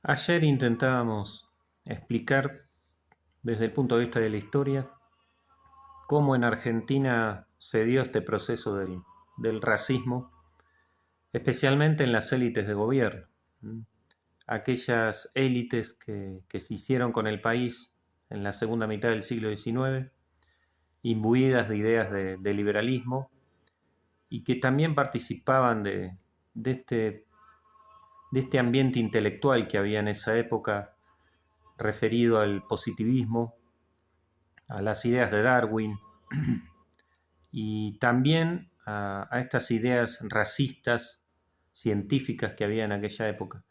Ayer intentábamos explicar desde el punto de vista de la historia cómo en Argentina se dio este proceso del racismo, especialmente en las élites de gobierno. Aquellas élites que se hicieron con el país en la segunda mitad del siglo XIX, imbuidas de ideas de liberalismo y que también participaban de este, de este ambiente intelectual que había en esa época referido al positivismo, a las ideas de Darwin y también a estas ideas racistas científicas que había en aquella época.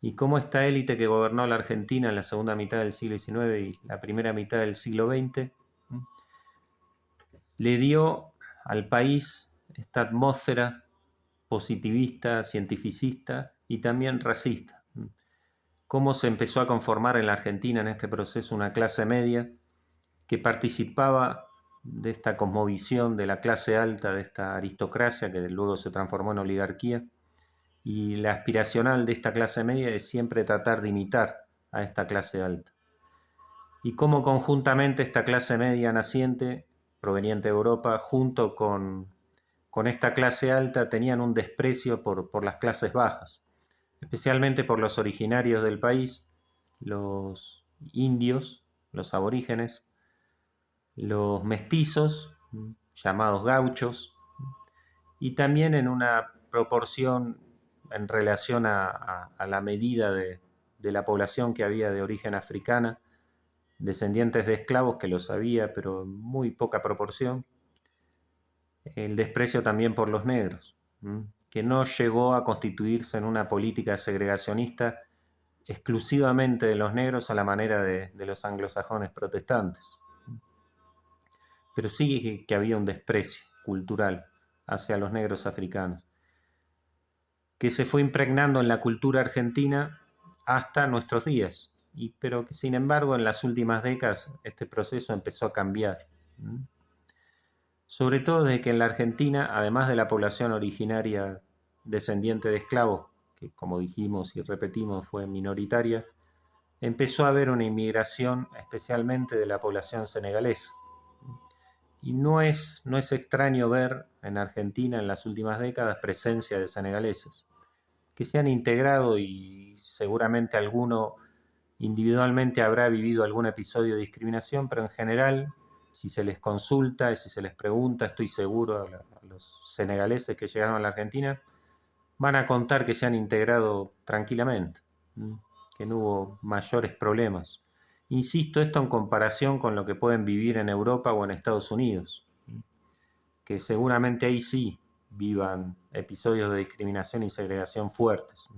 Y cómo esta élite que gobernó la Argentina en la segunda mitad del siglo XIX y la primera mitad del siglo XX le dio al país esta atmósfera positivista, cientificista y también racista. Cómo se empezó a conformar en la Argentina en este proceso una clase media que participaba de esta cosmovisión de la clase alta, de esta aristocracia que luego se transformó en oligarquía, y la aspiracional de esta clase media es siempre tratar de imitar a esta clase alta. Y cómo conjuntamente esta clase media naciente, proveniente de Europa, junto con esta clase alta, tenían un desprecio por las clases bajas, especialmente por los originarios del país, los indios, los aborígenes, los mestizos, llamados gauchos, y también en una proporción en relación a la medida de la población que había de origen africana, descendientes de esclavos que los había, pero en muy poca proporción, el desprecio también por los negros, que no llegó a constituirse en una política segregacionista exclusivamente de los negros a la manera de los anglosajones protestantes, pero sí que había un desprecio cultural hacia los negros africanos, que se fue impregnando en la cultura argentina hasta nuestros días, pero que sin embargo en las últimas décadas este proceso empezó a cambiar. Sobre todo desde que en la Argentina, además de la población originaria descendiente de esclavos, que como dijimos y repetimos fue minoritaria, empezó a haber una inmigración especialmente de la población senegalesa. Y no es extraño ver en Argentina en las últimas décadas presencia de senegaleses que se han integrado y seguramente alguno individualmente habrá vivido algún episodio de discriminación, pero en general, si se les consulta y si se les pregunta, estoy seguro a los senegaleses que llegaron a la Argentina, van a contar que se han integrado tranquilamente, que no hubo mayores problemas. Insisto, esto en comparación con lo que pueden vivir en Europa o en Estados Unidos, que seguramente ahí sí vivan episodios de discriminación y segregación fuertes.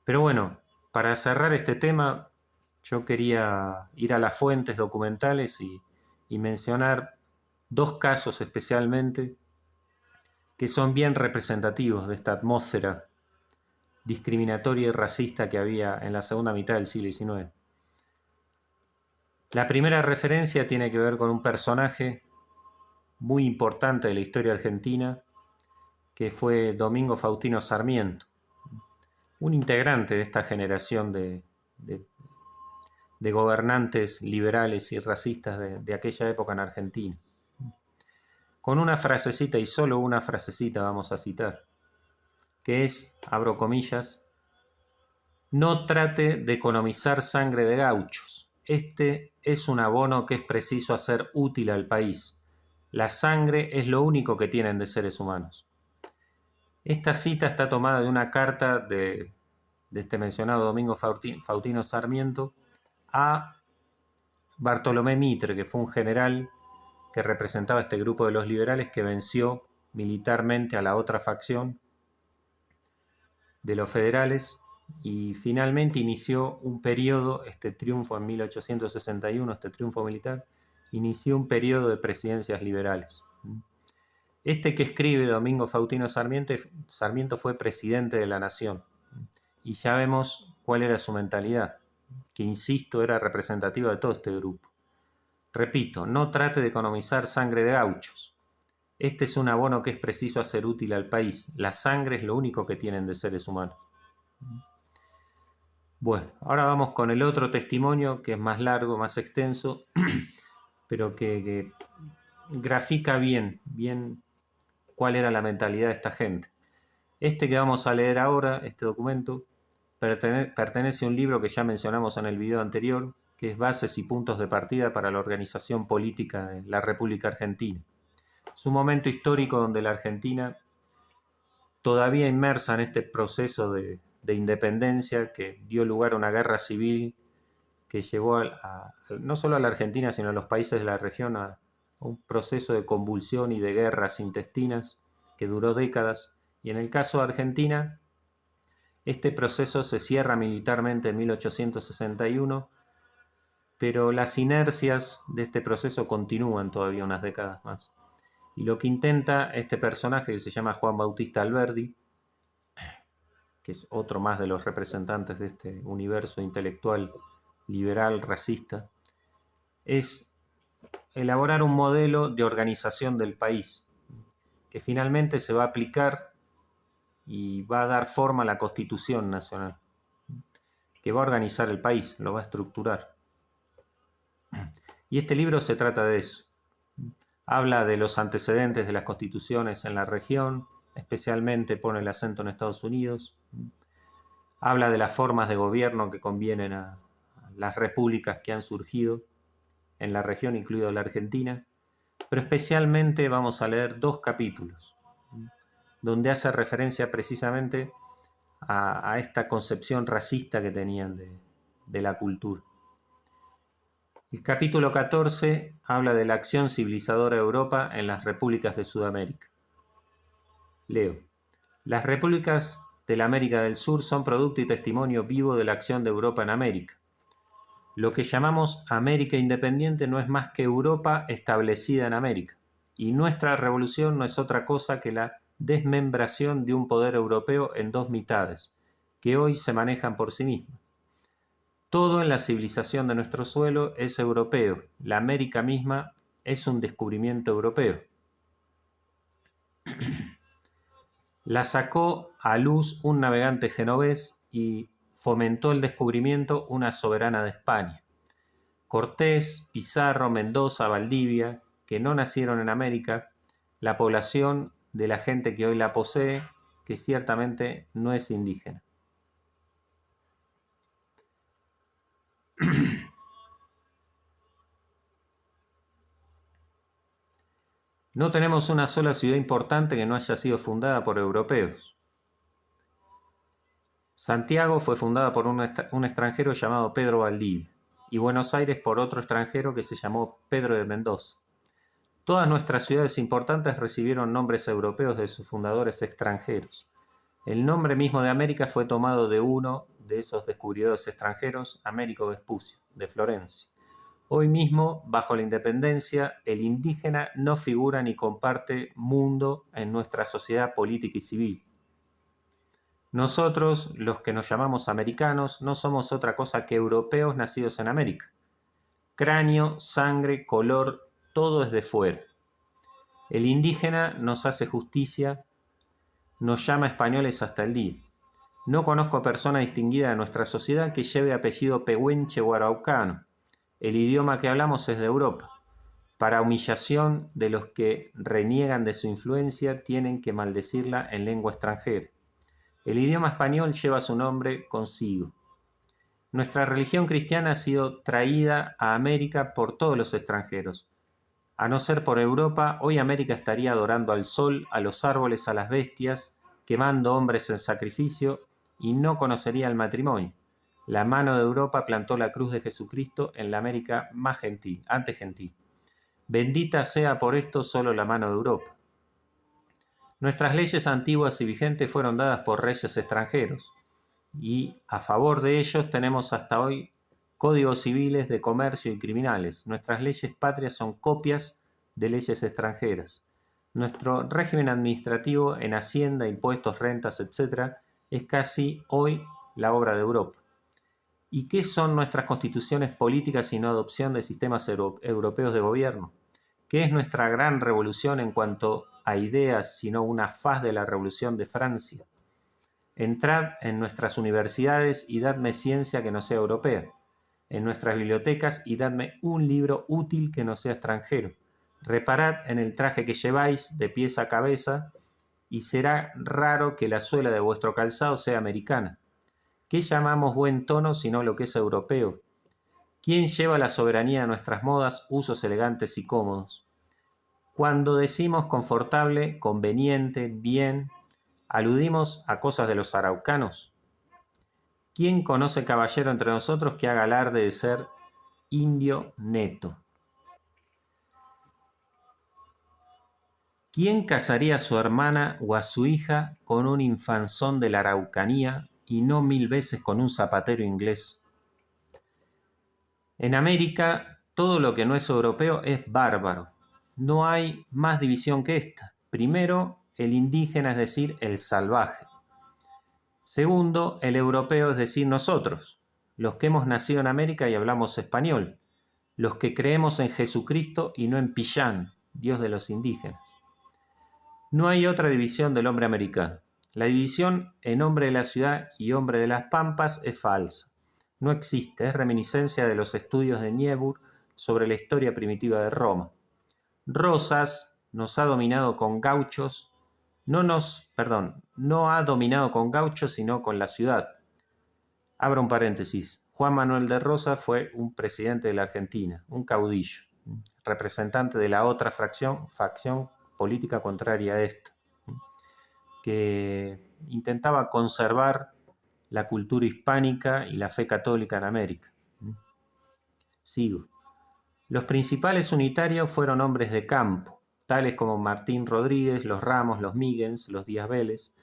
Pero bueno, para cerrar este tema, yo quería ir a las fuentes documentales y mencionar dos casos especialmente que son bien representativos de esta atmósfera discriminatoria y racista que había en la segunda mitad del siglo XIX. La primera referencia tiene que ver con un personaje muy importante de la historia argentina, que fue Domingo Faustino Sarmiento, un integrante de esta generación de gobernantes liberales y racistas de aquella época en Argentina. Con una frasecita, y solo una frasecita vamos a citar, que es, abro comillas, no trate de economizar sangre de gauchos. Este es un abono que es preciso hacer útil al país. La sangre es lo único que tienen de seres humanos. Esta cita está tomada de una carta de este mencionado Domingo Faustino Sarmiento a Bartolomé Mitre, que fue un general que representaba este grupo de los liberales que venció militarmente a la otra facción de los federales y finalmente inició un periodo, este triunfo en 1861, este triunfo militar, inició un periodo de presidencias liberales. Este que escribe Domingo Faustino Sarmiento fue presidente de la Nación y ya vemos cuál era su mentalidad, que insisto era representativa de todo este grupo. Repito, no trate de economizar sangre de gauchos. Este es un abono que es preciso hacer útil al país. La sangre es lo único que tienen de seres humanos. Bueno, ahora vamos con el otro testimonio que es más largo, más extenso, pero que grafica bien cuál era la mentalidad de esta gente. Este que vamos a leer ahora, este documento, pertenece a un libro que ya mencionamos en el video anterior, que es Bases y Puntos de Partida para la Organización Política de la República Argentina. Es un momento histórico donde la Argentina, todavía inmersa en este proceso de independencia que dio lugar a una guerra civil que llevó no solo a la Argentina, sino a los países de la región a un proceso de convulsión y de guerras intestinas que duró décadas. Y en el caso de Argentina, este proceso se cierra militarmente en 1861, pero las inercias de este proceso continúan todavía unas décadas más. Y lo que intenta este personaje, que se llama Juan Bautista Alberdi, que es otro más de los representantes de este universo intelectual liberal racista, es elaborar un modelo de organización del país que finalmente se va a aplicar y va a dar forma a la Constitución Nacional, que va a organizar el país, lo va a estructurar. Y este libro se trata de eso. Habla de los antecedentes de las constituciones en la región, especialmente pone el acento en Estados Unidos. Habla de las formas de gobierno que convienen a las repúblicas que han surgido en la región, incluido la Argentina. Pero especialmente vamos a leer 2 capítulos, donde hace referencia precisamente a esta concepción racista que tenían de la cultura. El capítulo 14 habla de la acción civilizadora de Europa en las repúblicas de Sudamérica. Leo. Las repúblicas de la América del Sur son producto y testimonio vivo de la acción de Europa en América. Lo que llamamos América independiente no es más que Europa establecida en América, y nuestra revolución no es otra cosa que la desmembración de un poder europeo en 2 mitades, que hoy se manejan por sí mismas. Todo en la civilización de nuestro suelo es europeo, la América misma es un descubrimiento europeo. La sacó a luz un navegante genovés y fomentó el descubrimiento una soberana de España. Cortés, Pizarro, Mendoza, Valdivia, que no nacieron en América, la población de la gente que hoy la posee, que ciertamente no es indígena. No tenemos una sola ciudad importante que no haya sido fundada por europeos. Santiago fue fundada por un extranjero llamado Pedro Valdivia, y Buenos Aires por otro extranjero que se llamó Pedro de Mendoza. Todas nuestras ciudades importantes recibieron nombres europeos de sus fundadores extranjeros. El nombre mismo de América fue tomado de uno de esos descubridores extranjeros, Américo Vespucio, de Florencia. Hoy mismo, bajo la independencia, el indígena no figura ni comparte mundo en nuestra sociedad política y civil. Nosotros, los que nos llamamos americanos, no somos otra cosa que europeos nacidos en América. Cráneo, sangre, color, todo es de fuera. El indígena nos hace justicia, nos llama españoles hasta el día. No conozco persona distinguida de nuestra sociedad que lleve apellido pehuenche o araucano. El idioma que hablamos es de Europa. Para humillación de los que reniegan de su influencia, tienen que maldecirla en lengua extranjera. El idioma español lleva su nombre consigo. Nuestra religión cristiana ha sido traída a América por todos los extranjeros. A no ser por Europa, hoy América estaría adorando al sol, a los árboles, a las bestias, quemando hombres en sacrificio, y no conocería el matrimonio. La mano de Europa plantó la cruz de Jesucristo en la América más gentil, antes gentil. Bendita sea por esto solo la mano de Europa. Nuestras leyes antiguas y vigentes fueron dadas por reyes extranjeros, y a favor de ellos tenemos hasta hoy códigos civiles de comercio y criminales. Nuestras leyes patrias son copias de leyes extranjeras. Nuestro régimen administrativo en hacienda, impuestos, rentas, etc., es casi hoy la obra de Europa. ¿Y qué son nuestras constituciones políticas sino adopción de sistemas europeos de gobierno? ¿Qué es nuestra gran revolución en cuanto a ideas sino una faz de la revolución de Francia? Entrad en nuestras universidades y dadme ciencia que no sea europea, en nuestras bibliotecas y dadme un libro útil que no sea extranjero. Reparad en el traje que lleváis de pies a cabeza, y será raro que la suela de vuestro calzado sea americana. ¿Qué llamamos buen tono sino lo que es europeo? ¿Quién lleva la soberanía de nuestras modas, usos elegantes y cómodos? Cuando decimos confortable, conveniente, bien, ¿aludimos a cosas de los araucanos? ¿Quién conoce caballero entre nosotros que haga alarde de ser indio neto? ¿Quién casaría a su hermana o a su hija con un infanzón de la Araucanía y no 1000 veces con un zapatero inglés? En América, todo lo que no es europeo es bárbaro. No hay más división que esta. Primero, el indígena, es decir, el salvaje. Segundo, el europeo, es decir, nosotros, los que hemos nacido en América y hablamos español, los que creemos en Jesucristo y no en Pillán, Dios de los indígenas. No hay otra división del hombre americano. La división en hombre de la ciudad y hombre de las pampas es falsa. No existe, es reminiscencia de los estudios de Niebuhr sobre la historia primitiva de Roma. Rosas nos ha dominado con gauchos, no ha dominado con gauchos, sino con la ciudad. Abro un paréntesis. Juan Manuel de Rosas fue un presidente de la Argentina, un caudillo, representante de la otra facción política contraria a esta, que intentaba conservar la cultura hispánica y la fe católica en América. Sigo. Los principales unitarios fueron hombres de campo, tales como Martín Rodríguez, los Ramos, los Míguez, los Díaz Vélez.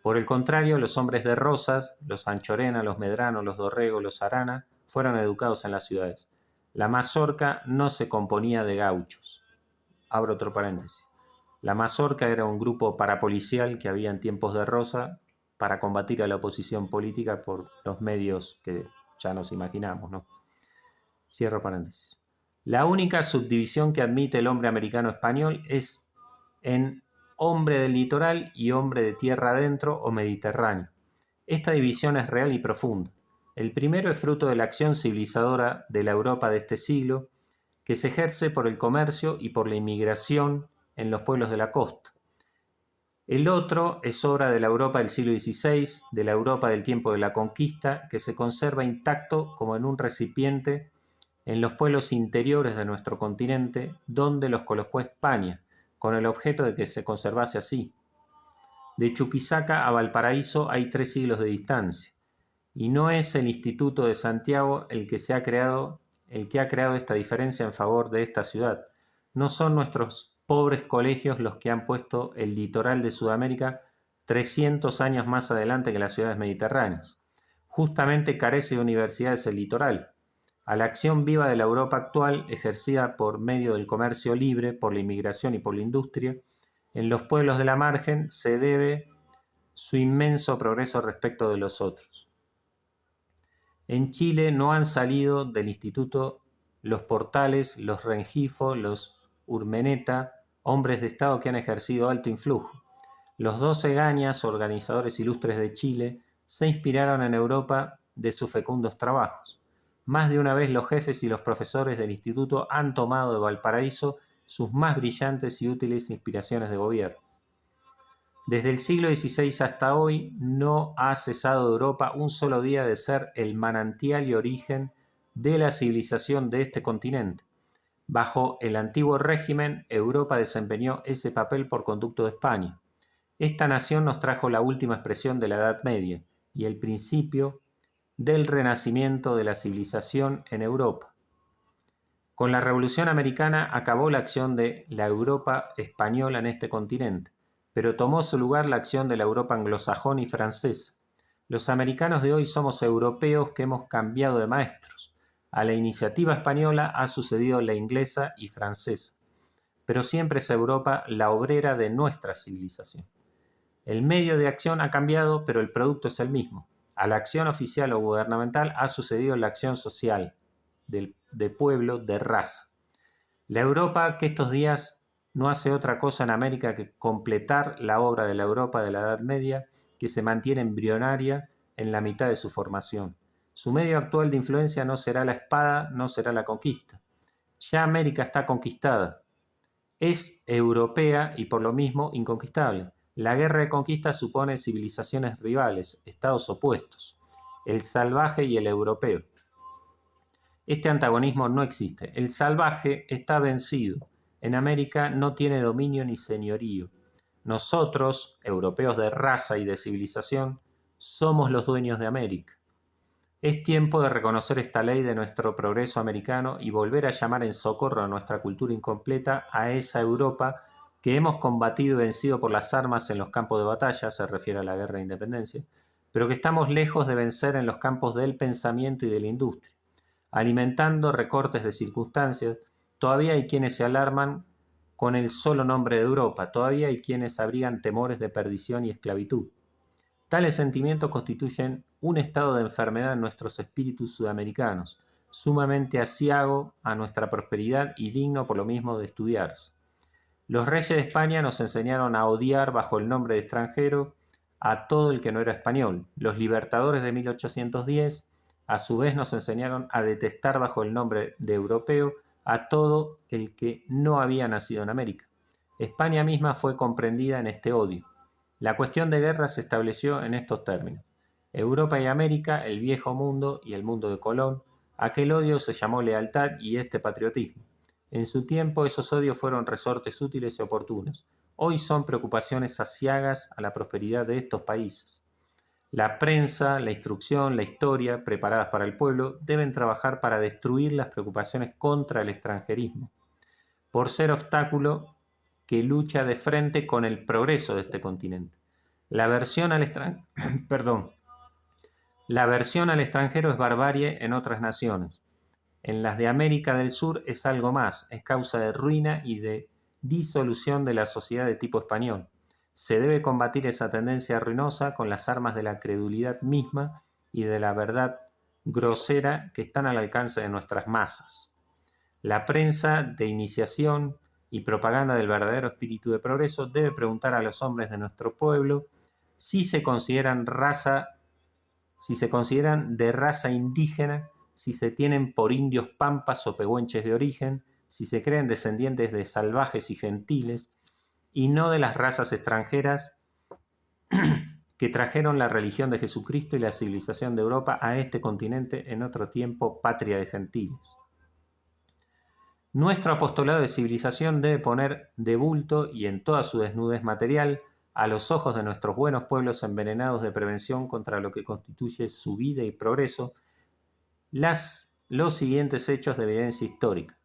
Por el contrario, los hombres de Rosas, los Anchorena, los Medrano, los Dorrego, los Arana, fueron educados en las ciudades. La mazorca no se componía de gauchos. Abro otro paréntesis. La mazorca era un grupo parapolicial que había en tiempos de Rosa para combatir a la oposición política por los medios que ya nos imaginamos, ¿no? Cierro paréntesis. La única subdivisión que admite el hombre americano español es en hombre del litoral y hombre de tierra adentro o mediterráneo. Esta división es real y profunda. El primero es fruto de la acción civilizadora de la Europa de este siglo, que se ejerce por el comercio y por la inmigración en los pueblos de la costa. El otro es obra de la Europa del siglo XVI, de la Europa del tiempo de la conquista, que se conserva intacto como en un recipiente en los pueblos interiores de nuestro continente, donde los colocó España, con el objeto de que se conservase así. De Chuquisaca a Valparaíso hay 3 siglos de distancia, y no es el Instituto de Santiago el que ha creado esta diferencia en favor de esta ciudad. No son nuestros pobres colegios los que han puesto el litoral de Sudamérica 300 años más adelante que las ciudades mediterráneas. Justamente carece de universidades el litoral. A la acción viva de la Europa actual, ejercida por medio del comercio libre, por la inmigración y por la industria, en los pueblos de la margen se debe su inmenso progreso respecto de los otros. En Chile no han salido del instituto los Portales, los Rengifo, los Urmeneta, hombres de Estado que han ejercido alto influjo. Los 12 Gañas, organizadores ilustres de Chile, se inspiraron en Europa de sus fecundos trabajos. Más de una vez los jefes y los profesores del instituto han tomado de Valparaíso sus más brillantes y útiles inspiraciones de gobierno. Desde el siglo XVI hasta hoy no ha cesado Europa un solo día de ser el manantial y origen de la civilización de este continente. Bajo el antiguo régimen, Europa desempeñó ese papel por conducto de España. Esta nación nos trajo la última expresión de la Edad Media y el principio del renacimiento de la civilización en Europa. Con la Revolución Americana acabó la acción de la Europa española en este continente, pero tomó su lugar la acción de la Europa anglosajona y francesa. Los americanos de hoy somos europeos que hemos cambiado de maestros. A la iniciativa española ha sucedido la inglesa y francesa, pero siempre es Europa la obrera de nuestra civilización. El medio de acción ha cambiado, pero el producto es el mismo. A la acción oficial o gubernamental ha sucedido la acción social, de pueblo, de raza. La Europa que estos días no hace otra cosa en América que completar la obra de la Europa de la Edad Media, que se mantiene embrionaria en la mitad de su formación. Su medio actual de influencia no será la espada, no será la conquista. Ya América está conquistada. Es europea y por lo mismo inconquistable. La guerra de conquista supone civilizaciones rivales, estados opuestos, el salvaje y el europeo. Este antagonismo no existe. El salvaje está vencido. En América no tiene dominio ni señorío. Nosotros, europeos de raza y de civilización, somos los dueños de América. Es tiempo de reconocer esta ley de nuestro progreso americano y volver a llamar en socorro a nuestra cultura incompleta, a esa Europa que hemos combatido y vencido por las armas en los campos de batalla, se refiere a la guerra de independencia, pero que estamos lejos de vencer en los campos del pensamiento y de la industria. Alimentando recortes de circunstancias, todavía hay quienes se alarman con el solo nombre de Europa, todavía hay quienes abrigan temores de perdición y esclavitud. Tales sentimientos constituyen un estado de enfermedad en nuestros espíritus sudamericanos, sumamente aciago a nuestra prosperidad y digno por lo mismo de estudiarse. Los reyes de España nos enseñaron a odiar bajo el nombre de extranjero a todo el que no era español. Los libertadores de 1810 a su vez nos enseñaron a detestar bajo el nombre de europeo a todo el que no había nacido en América. España misma fue comprendida en este odio. La cuestión de guerra se estableció en estos términos. Europa y América, el viejo mundo y el mundo de Colón, aquel odio se llamó lealtad y este patriotismo. En su tiempo esos odios fueron resortes útiles y oportunos. Hoy son preocupaciones aciagas a la prosperidad de estos países. La prensa, la instrucción, la historia, preparadas para el pueblo, deben trabajar para destruir las preocupaciones contra el extranjerismo, por ser obstáculo que lucha de frente con el progreso de este continente. La aversión al extranjero es barbarie en otras naciones. En las de América del Sur es algo más, es causa de ruina y de disolución de la sociedad de tipo español. Se debe combatir esa tendencia ruinosa con las armas de la credulidad misma y de la verdad grosera que están al alcance de nuestras masas. La prensa de iniciación y propaganda del verdadero espíritu de progreso debe preguntar a los hombres de nuestro pueblo si se consideran de raza indígena, si se tienen por indios pampas o pehuenches de origen, si se creen descendientes de salvajes y gentiles, y no de las razas extranjeras que trajeron la religión de Jesucristo y la civilización de Europa a este continente en otro tiempo patria de gentiles. Nuestro apostolado de civilización debe poner de bulto y en toda su desnudez material a los ojos de nuestros buenos pueblos envenenados de prevención contra lo que constituye su vida y progreso los siguientes hechos de evidencia histórica.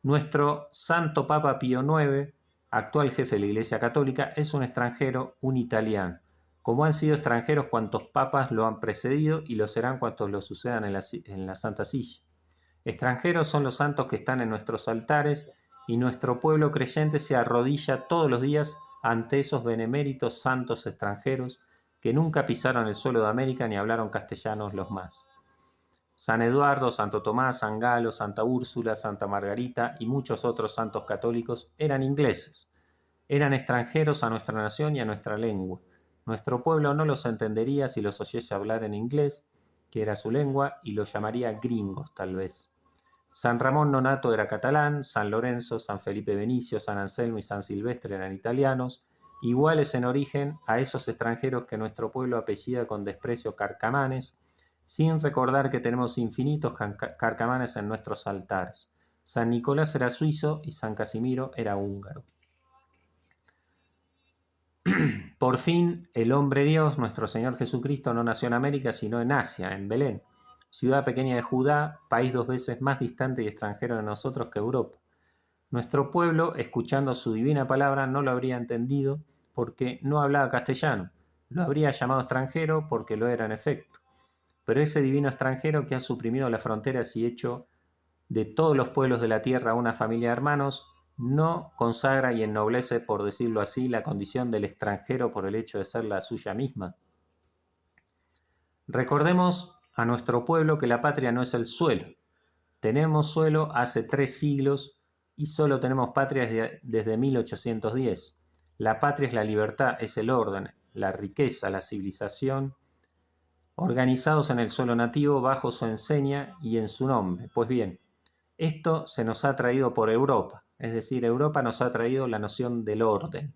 Nuestro Santo Papa Pío IX, actual jefe de la Iglesia Católica, es un extranjero, un italiano, como han sido extranjeros cuantos papas lo han precedido y lo serán cuantos lo sucedan en la Santa Silla. Extranjeros son los santos que están en nuestros altares y nuestro pueblo creyente se arrodilla todos los días ante esos beneméritos santos extranjeros que nunca pisaron el suelo de América ni hablaron castellanos los más. San Eduardo, Santo Tomás, San Galo, Santa Úrsula, Santa Margarita y muchos otros santos católicos eran ingleses, eran extranjeros a nuestra nación y a nuestra lengua. Nuestro pueblo no los entendería si los oyese hablar en inglés, que era su lengua, y los llamaría gringos tal vez. San Ramón Nonato era catalán, San Lorenzo, San Felipe Benicio, San Anselmo y San Silvestre eran italianos, iguales en origen a esos extranjeros que nuestro pueblo apellida con desprecio carcamanes, sin recordar que tenemos infinitos carcamanes en nuestros altares. San Nicolás era suizo y San Casimiro era húngaro. Por fin, el hombre Dios, nuestro Señor Jesucristo, no nació en América, sino en Asia, en Belén, ciudad pequeña de Judá, país 2 veces más distante y extranjero de nosotros que Europa. Nuestro pueblo, escuchando su divina palabra, no lo habría entendido porque no hablaba castellano. Lo habría llamado extranjero porque lo era en efecto. Pero ese divino extranjero que ha suprimido las fronteras y hecho de todos los pueblos de la tierra una familia de hermanos, no consagra y ennoblece, por decirlo así, la condición del extranjero por el hecho de ser la suya misma. Recordemos a nuestro pueblo que la patria no es el suelo. Tenemos suelo hace 3 siglos y solo tenemos patria desde 1810. La patria es la libertad, es el orden, la riqueza, la civilización, organizados en el suelo nativo bajo su enseña y en su nombre. Pues bien, esto se nos ha traído por Europa, es decir, Europa nos ha traído la noción del orden,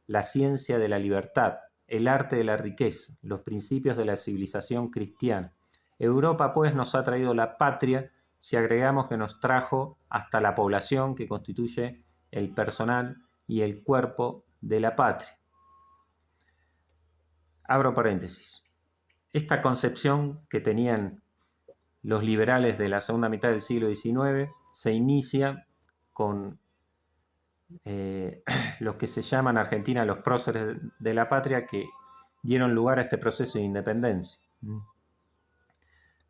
la ciencia de la libertad, el arte de la riqueza, los principios de la civilización cristiana. Europa, pues, nos ha traído la patria, si agregamos que nos trajo hasta la población que constituye el personal y el cuerpo de la patria. Abro paréntesis. Esta concepción que tenían los liberales de la segunda mitad del siglo XIX se inicia con los que se llaman Argentina los próceres de la patria, que dieron lugar a este proceso de independencia.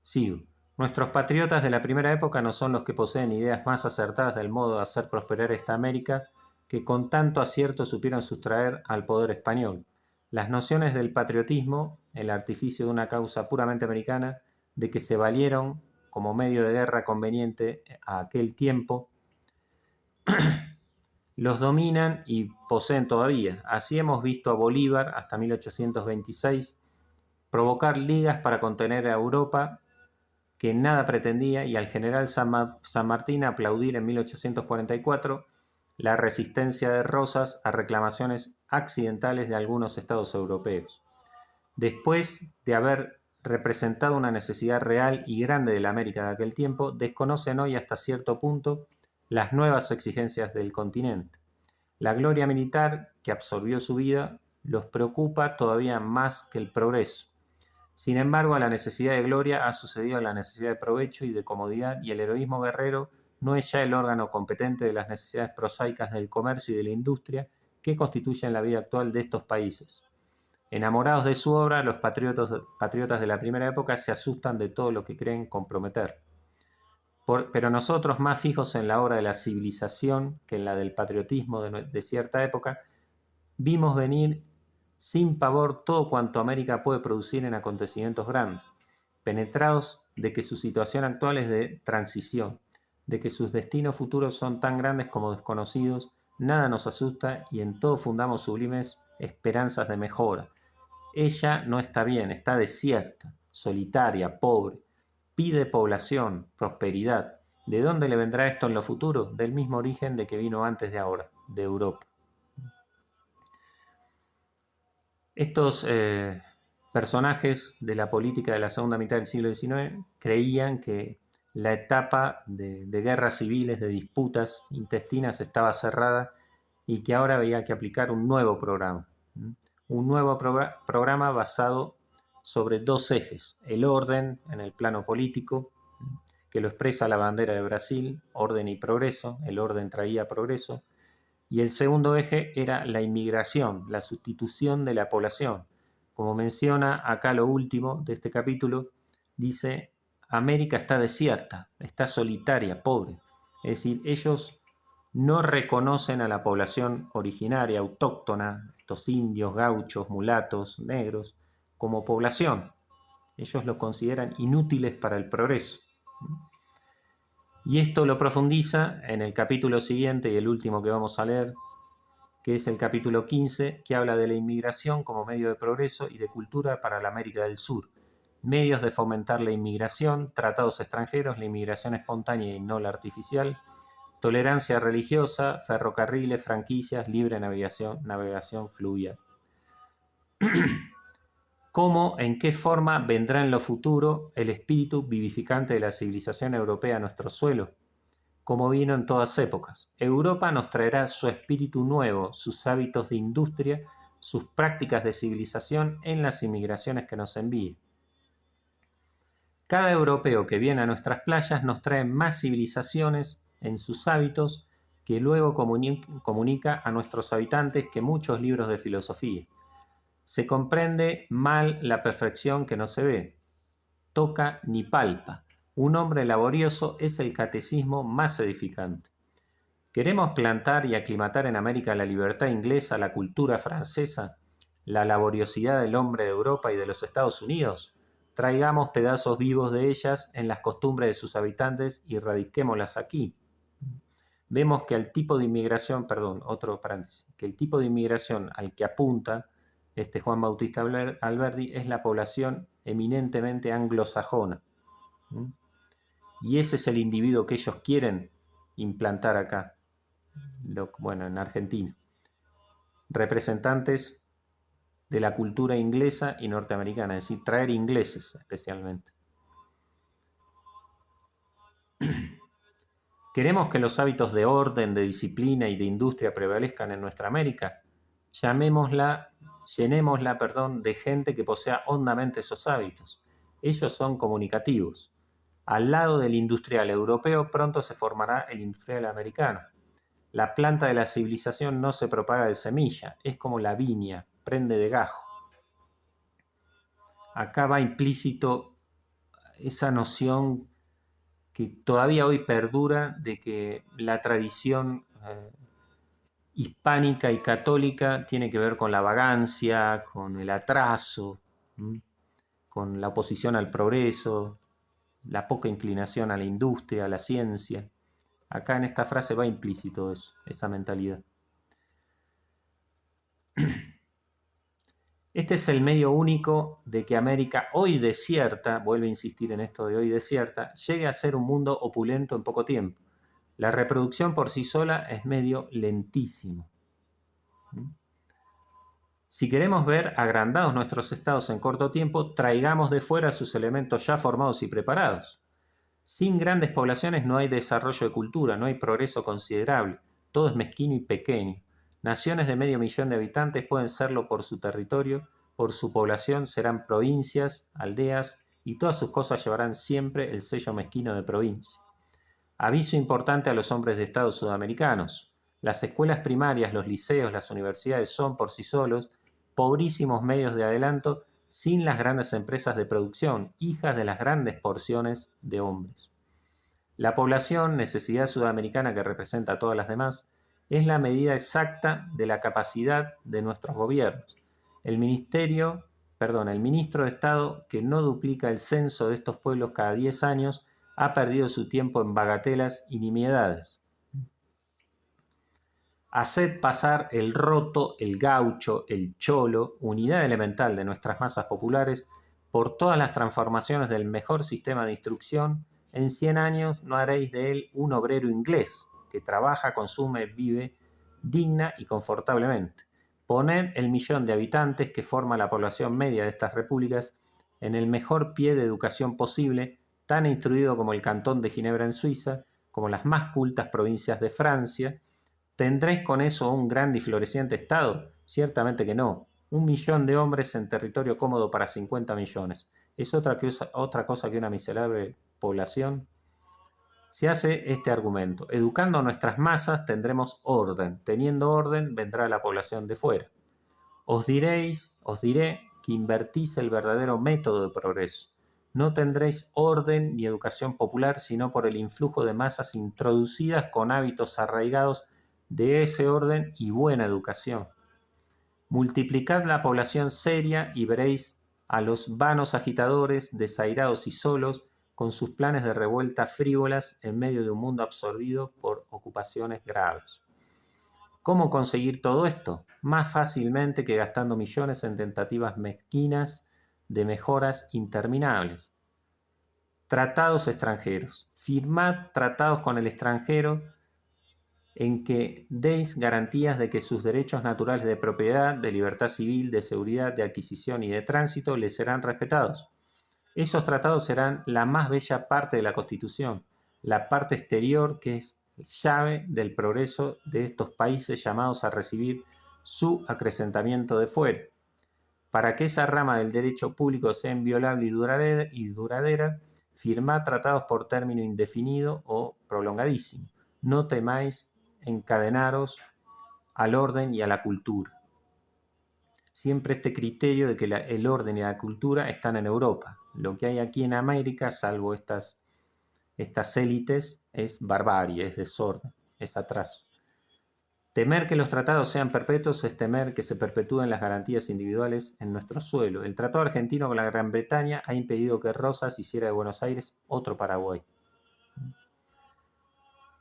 Sigo. Nuestros patriotas de la primera época no son los que poseen ideas más acertadas del modo de hacer prosperar esta América que con tanto acierto supieron sustraer al poder español. Las nociones del patriotismo, el artificio de una causa puramente americana, de que se valieron como medio de guerra conveniente a aquel tiempo, los dominan y poseen todavía. Así hemos visto a Bolívar, hasta 1826, provocar ligas para contener a Europa, que nada pretendía, y al general San Martín aplaudir en 1844 la resistencia de Rosas a reclamaciones accidentales de algunos estados europeos. Después de haber representado una necesidad real y grande de la América de aquel tiempo, desconocen hoy hasta cierto punto las nuevas exigencias del continente. La gloria militar que absorbió su vida los preocupa todavía más que el progreso. Sin embargo, a la necesidad de gloria ha sucedido la necesidad de provecho y de comodidad, y el heroísmo guerrero no es ya el órgano competente de las necesidades prosaicas del comercio y de la industria que constituyen la vida actual de estos países. Enamorados de su obra, los patriotas de la primera época se asustan de todo lo que creen comprometer. Pero nosotros, más fijos en la obra de la civilización que en la del patriotismo de cierta época, vimos venir sin pavor todo cuanto América puede producir en acontecimientos grandes, penetrados de que su situación actual es de transición, de que sus destinos futuros son tan grandes como desconocidos, nada nos asusta y en todo fundamos sublimes esperanzas de mejora. Ella no está bien, está desierta, solitaria, pobre, pide población, prosperidad. ¿De dónde le vendrá esto en lo futuro? Del mismo origen de que vino antes de ahora, de Europa. Estos personajes de la política de la segunda mitad del siglo XIX creían que la etapa de guerras civiles, de disputas intestinas estaba cerrada y que ahora había que aplicar un nuevo programa. Un nuevo programa basado sobre dos ejes: el orden en el plano político, que lo expresa la bandera de Brasil, orden y progreso, el orden traía progreso, y el segundo eje era la inmigración, la sustitución de la población. Como menciona acá lo último de este capítulo, dice: América está desierta, está solitaria, pobre. Es decir, ellos no reconocen a la población originaria, autóctona, estos indios, gauchos, mulatos, negros, como población. Ellos los consideran inútiles para el progreso. Y esto lo profundiza en el capítulo siguiente y el último que vamos a leer, que es el capítulo 15, que habla de la inmigración como medio de progreso y de cultura para la América del Sur. Medios de fomentar la inmigración, tratados extranjeros, la inmigración espontánea y no la artificial, tolerancia religiosa, ferrocarriles, franquicias, libre navegación fluvial. ¿Cómo, en qué forma vendrá en lo futuro el espíritu vivificante de la civilización europea a nuestro suelo? Como vino en todas épocas. Europa nos traerá su espíritu nuevo, sus hábitos de industria, sus prácticas de civilización en las inmigraciones que nos envíe. Cada europeo que viene a nuestras playas nos trae más civilizaciones en sus hábitos que luego comunica a nuestros habitantes que muchos libros de filosofía. Se comprende mal la perfección que no se ve, toca ni palpa. Un hombre laborioso es el catecismo más edificante. ¿Queremos plantar y aclimatar en América la libertad inglesa, la cultura francesa, la laboriosidad del hombre de Europa y de los Estados Unidos? Traigamos pedazos vivos de ellas en las costumbres de sus habitantes y radiquémoslas aquí. Vemos que el tipo de inmigración, que el tipo de inmigración al que apunta Juan Bautista Alberdi, es la población eminentemente anglosajona. Y ese es el individuo que ellos quieren implantar acá, en Argentina. Representantes de la cultura inglesa y norteamericana, es decir, traer ingleses especialmente. ¿Queremos que los hábitos de orden, de disciplina y de industria prevalezcan en nuestra América? Llenémosla, de gente que posea hondamente esos hábitos. Ellos son comunicativos. Al lado del industrial europeo pronto se formará el industrial americano. La planta de la civilización no se propaga de semilla, es como la viña, prende de gajo. Acá va implícito esa noción que todavía hoy perdura de que la tradición hispánica y católica tiene que ver con la vagancia, con el atraso, con la oposición al progreso, la poca inclinación a la industria, a la ciencia. Acá en esta frase va implícito eso, esa mentalidad. Este es el medio único de que América hoy desierta, vuelvo a insistir en esto de hoy desierta, llegue a ser un mundo opulento en poco tiempo. La reproducción por sí sola es medio lentísimo. Si queremos ver agrandados nuestros estados en corto tiempo, traigamos de fuera sus elementos ya formados y preparados. Sin grandes poblaciones no hay desarrollo de cultura, no hay progreso considerable, todo es mezquino y pequeño. Naciones de 500.000 de habitantes pueden serlo por su territorio, por su población serán provincias, aldeas, y todas sus cosas llevarán siempre el sello mezquino de provincia. Aviso importante a los hombres de Estado sudamericanos. Las escuelas primarias, los liceos, las universidades son por sí solos pobrísimos medios de adelanto sin las grandes empresas de producción, hijas de las grandes porciones de hombres. La población, necesidad sudamericana que representa a todas las demás, es la medida exacta de la capacidad de nuestros gobiernos. El ministro de Estado, que no duplica el censo de estos pueblos cada 10 años, ha perdido su tiempo en bagatelas y nimiedades. Haced pasar el roto, el gaucho, el cholo, unidad elemental de nuestras masas populares, por todas las transformaciones del mejor sistema de instrucción. En 100 años no haréis de él un obrero inglés que trabaja, consume, vive digna y confortablemente. Poned el 1.000.000 de habitantes que forma la población media de estas repúblicas en el mejor pie de educación posible, tan instruido como el cantón de Ginebra en Suiza, como las más cultas provincias de Francia. ¿Tendréis con eso un grande y floreciente Estado? Ciertamente que no. 1.000.000 de hombres en territorio cómodo para 50 millones. ¿Es otra cosa que una miserable población? Se hace este argumento. Educando a nuestras masas tendremos orden. Teniendo orden vendrá la población de fuera. Os diré que invertís el verdadero método de progreso. No tendréis orden ni educación popular sino por el influjo de masas introducidas con hábitos arraigados de ese orden y buena educación. Multiplicad la población seria y veréis a los vanos agitadores, desairados y solos, con sus planes de revuelta frívolas en medio de un mundo absorbido por ocupaciones graves. ¿Cómo conseguir todo esto? Más fácilmente que gastando millones en tentativas mezquinas de mejoras interminables. Tratados extranjeros. Firmad tratados con el extranjero en que deis garantías de que sus derechos naturales de propiedad, de libertad civil, de seguridad, de adquisición y de tránsito les serán respetados. Esos tratados serán la más bella parte de la Constitución, la parte exterior que es llave del progreso de estos países llamados a recibir su acrecentamiento de fuera. Para que esa rama del derecho público sea inviolable y duradera, firmad tratados por término indefinido o prolongadísimo. No temáis encadenaros al orden y a la cultura. Siempre este criterio de que el orden y la cultura están en Europa. Lo que hay aquí en América, salvo estas élites, es barbarie, es desorden, es atraso. Temer que los tratados sean perpetuos es temer que se perpetúen las garantías individuales en nuestro suelo. El tratado argentino con la Gran Bretaña ha impedido que Rosas hiciera de Buenos Aires otro Paraguay.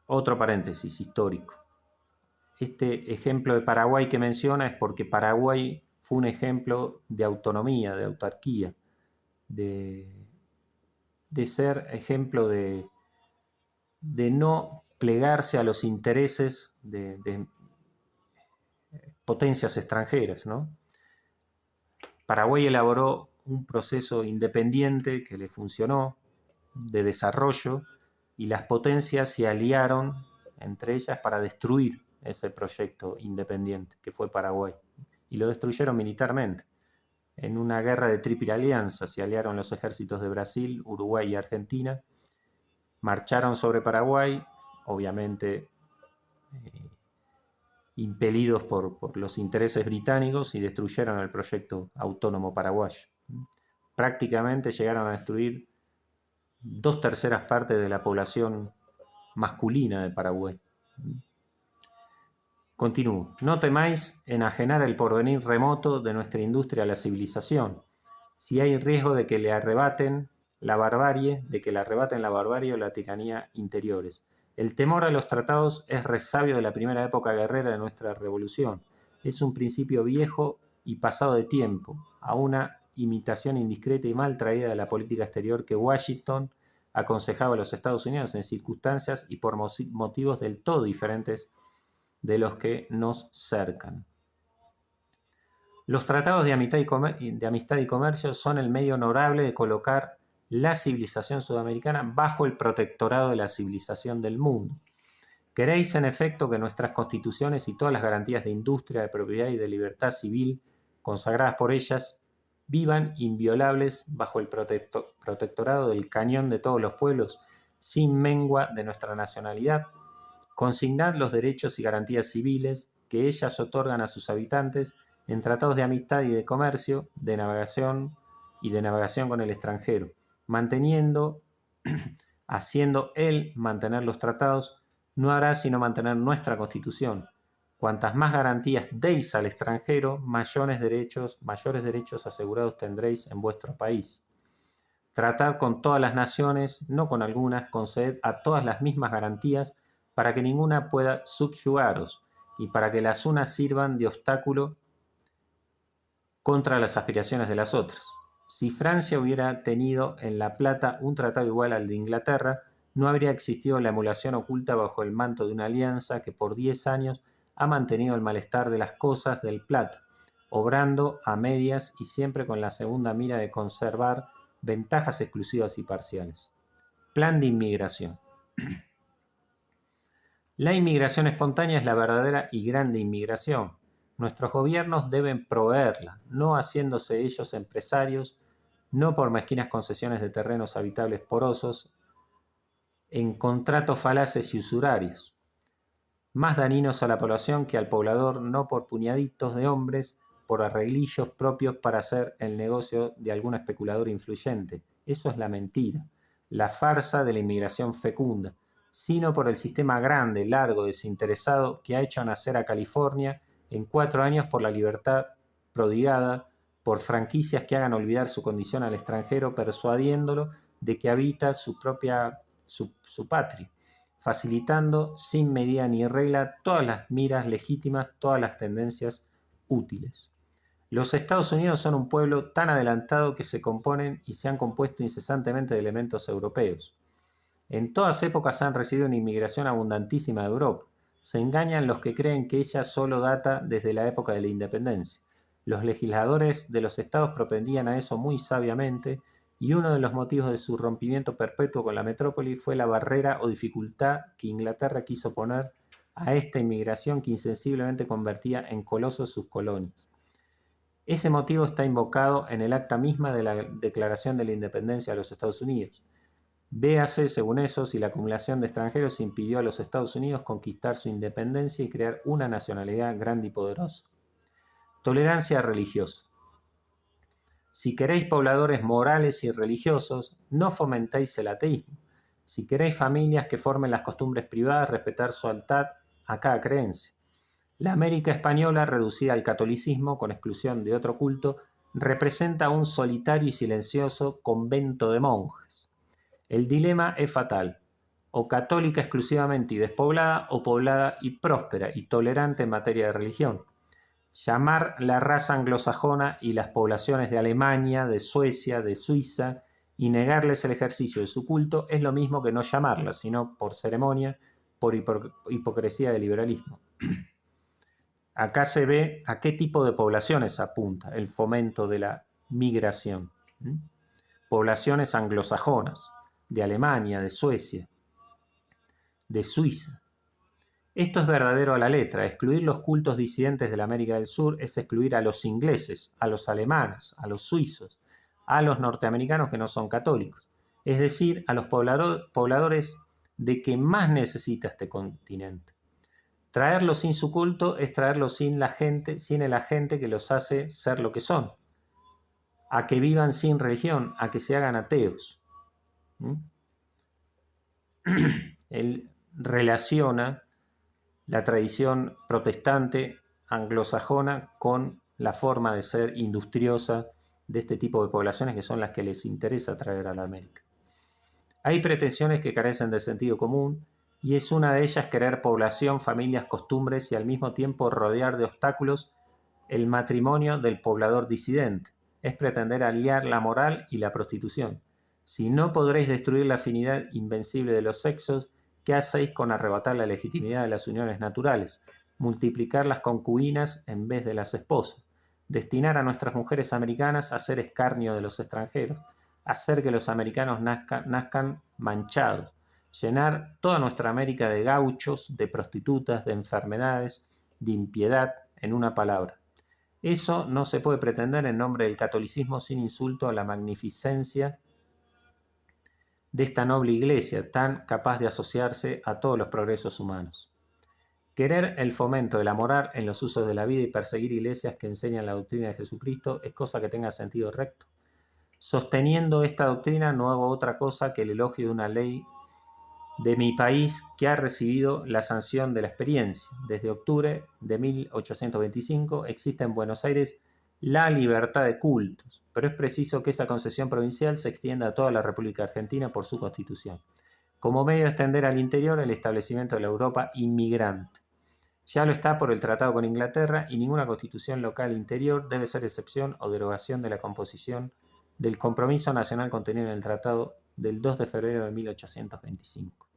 Otro paréntesis histórico. Este ejemplo de Paraguay que menciona es porque Paraguay fue un ejemplo de autonomía, de autarquía, de ser ejemplo de no plegarse a los intereses de potencias extranjeras, ¿no? Paraguay elaboró un proceso independiente que le funcionó, de desarrollo, y las potencias se aliaron entre ellas para destruir ese proyecto independiente que fue Paraguay, y lo destruyeron militarmente. En una guerra de triple alianza se aliaron los ejércitos de Brasil, Uruguay y Argentina, marcharon sobre Paraguay, obviamente impelidos por los intereses británicos, y destruyeron el proyecto autónomo paraguayo. Prácticamente llegaron a destruir 2/3 partes de la población masculina de Paraguay. Continúo. No temáis enajenar el porvenir remoto de nuestra industria a la civilización, si hay riesgo de que le arrebaten la barbarie, o la tiranía interiores. El temor a los tratados es resabio de la primera época guerrera de nuestra revolución. Es un principio viejo y pasado de tiempo, a una imitación indiscreta y mal traída de la política exterior que Washington aconsejaba a los Estados Unidos en circunstancias y por motivos del todo diferentes de los que nos cercan. Los tratados de amistad y comercio son el medio honorable de colocar la civilización sudamericana bajo el protectorado de la civilización del mundo. ¿Queréis en efecto que nuestras constituciones y todas las garantías de industria, de propiedad y de libertad civil consagradas por ellas vivan inviolables bajo el protectorado del cañón de todos los pueblos, sin mengua de nuestra nacionalidad? Consignad los derechos y garantías civiles que ellas otorgan a sus habitantes en tratados de amistad y de comercio, de navegación con el extranjero, haciendo él mantener los tratados, no hará sino mantener nuestra Constitución. Cuantas más garantías deis al extranjero, mayores derechos asegurados tendréis en vuestro país. Tratad con todas las naciones, no con algunas, conceded a todas las mismas garantías, para que ninguna pueda subyugaros, y para que las unas sirvan de obstáculo contra las aspiraciones de las otras. Si Francia hubiera tenido en La Plata un tratado igual al de Inglaterra, no habría existido la emulación oculta bajo el manto de una alianza que por 10 años ha mantenido el malestar de las cosas del Plata, obrando a medias y siempre con la segunda mira de conservar ventajas exclusivas y parciales. Plan de inmigración. La inmigración espontánea es la verdadera y grande inmigración. Nuestros gobiernos deben proveerla, no haciéndose ellos empresarios, no por mezquinas concesiones de terrenos habitables porosos, en contratos falaces y usurarios, más dañinos a la población que al poblador, no por puñaditos de hombres, por arreglillos propios para hacer el negocio de algún especulador influyente. Eso es la mentira, la farsa de la inmigración fecunda, sino por el sistema grande, largo, desinteresado que ha hecho nacer a California en 4 años por la libertad prodigada, por franquicias que hagan olvidar su condición al extranjero, persuadiéndolo de que habita su patria, facilitando sin medida ni regla todas las miras legítimas, todas las tendencias útiles. Los Estados Unidos son un pueblo tan adelantado que se componen y se han compuesto incesantemente de elementos europeos. En todas épocas han recibido una inmigración abundantísima de Europa. Se engañan los que creen que ella solo data desde la época de la independencia. Los legisladores de los estados propendían a eso muy sabiamente, y uno de los motivos de su rompimiento perpetuo con la metrópoli fue la barrera o dificultad que Inglaterra quiso poner a esta inmigración que insensiblemente convertía en colosos sus colonias. Ese motivo está invocado en el acta misma de la Declaración de la Independencia de los Estados Unidos. Véase, según eso, si la acumulación de extranjeros impidió a los Estados Unidos conquistar su independencia y crear una nacionalidad grande y poderosa. Tolerancia religiosa. Si queréis pobladores morales y religiosos, no fomentéis el ateísmo. Si queréis familias que formen las costumbres privadas, respetar su lealtad a cada creencia. La América española, reducida al catolicismo con exclusión de otro culto, representa un solitario y silencioso convento de monjes. El dilema es fatal: o católica exclusivamente y despoblada, o poblada y próspera y tolerante en materia de religión. Llamar la raza anglosajona y las poblaciones de Alemania, de Suecia, de Suiza y negarles el ejercicio de su culto es lo mismo que no llamarlas, sino por ceremonia, por hipocresía del liberalismo. Acá se ve a qué tipo de poblaciones apunta el fomento de la migración. Poblaciones anglosajonas, de Alemania, de Suecia, de Suiza. Esto es verdadero a la letra. Excluir los cultos disidentes de la América del Sur es excluir a los ingleses, a los alemanes, a los suizos, a los norteamericanos que no son católicos, es decir, a los pobladores de que más necesita este continente. Traerlos sin su culto es traerlos sin el agente que los hace ser lo que son, a que vivan sin religión, a que se hagan ateos. Él relaciona la tradición protestante anglosajona con la forma de ser industriosa de este tipo de poblaciones que son las que les interesa traer a la América. Hay pretensiones que carecen de sentido común y es una de ellas querer población, familias, costumbres y al mismo tiempo rodear de obstáculos el matrimonio del poblador disidente. Es pretender aliar la moral y la prostitución. Si no podréis destruir la afinidad invencible de los sexos, ¿qué hacéis con arrebatar la legitimidad de las uniones naturales? Multiplicar las concubinas en vez de las esposas. Destinar a nuestras mujeres americanas a ser escarnio de los extranjeros. Hacer que los americanos nazcan manchados. Llenar toda nuestra América de gauchos, de prostitutas, de enfermedades, de impiedad, en una palabra. Eso no se puede pretender en nombre del catolicismo sin insulto a la magnificencia de esta noble iglesia, tan capaz de asociarse a todos los progresos humanos. Querer el fomento de la moral en los usos de la vida y perseguir iglesias que enseñan la doctrina de Jesucristo es cosa que tenga sentido recto. Sosteniendo esta doctrina no hago otra cosa que el elogio de una ley de mi país que ha recibido la sanción de la experiencia. Desde octubre de 1825 existe en Buenos Aires la libertad de cultos, pero es preciso que esa concesión provincial se extienda a toda la República Argentina por su Constitución, como medio de extender al interior el establecimiento de la Europa inmigrante. Ya lo está por el tratado con Inglaterra y ninguna constitución local interior debe ser excepción o derogación de la composición del compromiso nacional contenido en el tratado del 2 de febrero de 1825.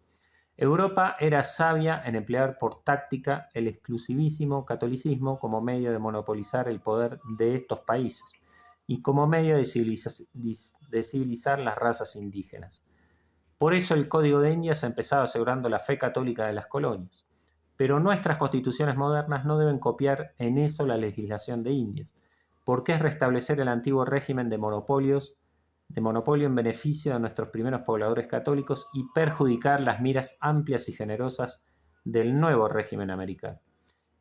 Europa era sabia en emplear por táctica el exclusivísimo catolicismo como medio de monopolizar el poder de estos países y como medio de civilizar las razas indígenas. Por eso el Código de Indias empezaba asegurando la fe católica de las colonias. Pero nuestras constituciones modernas no deben copiar en eso la legislación de Indias, porque es restablecer el antiguo régimen de monopolio en beneficio de nuestros primeros pobladores católicos y perjudicar las miras amplias y generosas del nuevo régimen americano.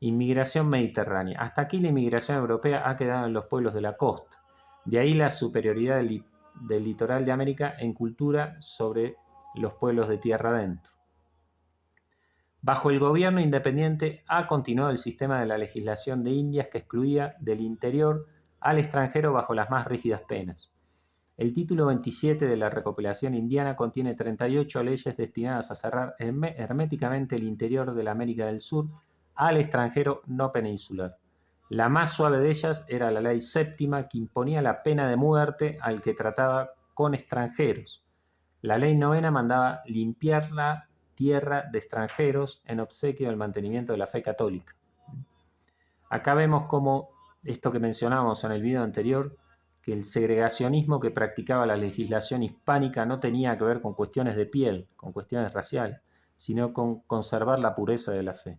Inmigración mediterránea. Hasta aquí la inmigración europea ha quedado en los pueblos de la costa. De ahí la superioridad del litoral de América en cultura sobre los pueblos de tierra adentro. Bajo el gobierno independiente ha continuado el sistema de la legislación de Indias que excluía del interior al extranjero bajo las más rígidas penas. El título 27 de la recopilación indiana contiene 38 leyes destinadas a cerrar herméticamente el interior de la América del Sur al extranjero no peninsular. La más suave de ellas era la ley séptima que imponía la pena de muerte al que trataba con extranjeros. La ley novena mandaba limpiar la tierra de extranjeros en obsequio del mantenimiento de la fe católica. Acá vemos cómo esto que mencionábamos en el video anterior, que el segregacionismo que practicaba la legislación hispánica no tenía que ver con cuestiones de piel, con cuestiones raciales, sino con conservar la pureza de la fe.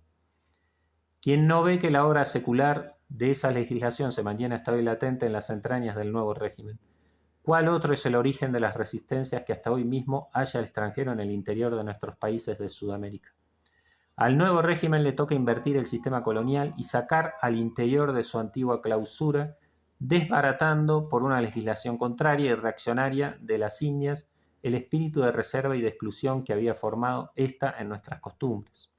Quien no ve que la obra secular de esa legislación se mantiene hasta hoy latente en las entrañas del nuevo régimen, ¿cuál otro es el origen de las resistencias que hasta hoy mismo haya el extranjero en el interior de nuestros países de Sudamérica? Al nuevo régimen le toca invertir el sistema colonial y sacar al interior de su antigua clausura, desbaratando por una legislación contraria y reaccionaria de las Indias el espíritu de reserva y de exclusión que había formado esta en nuestras costumbres.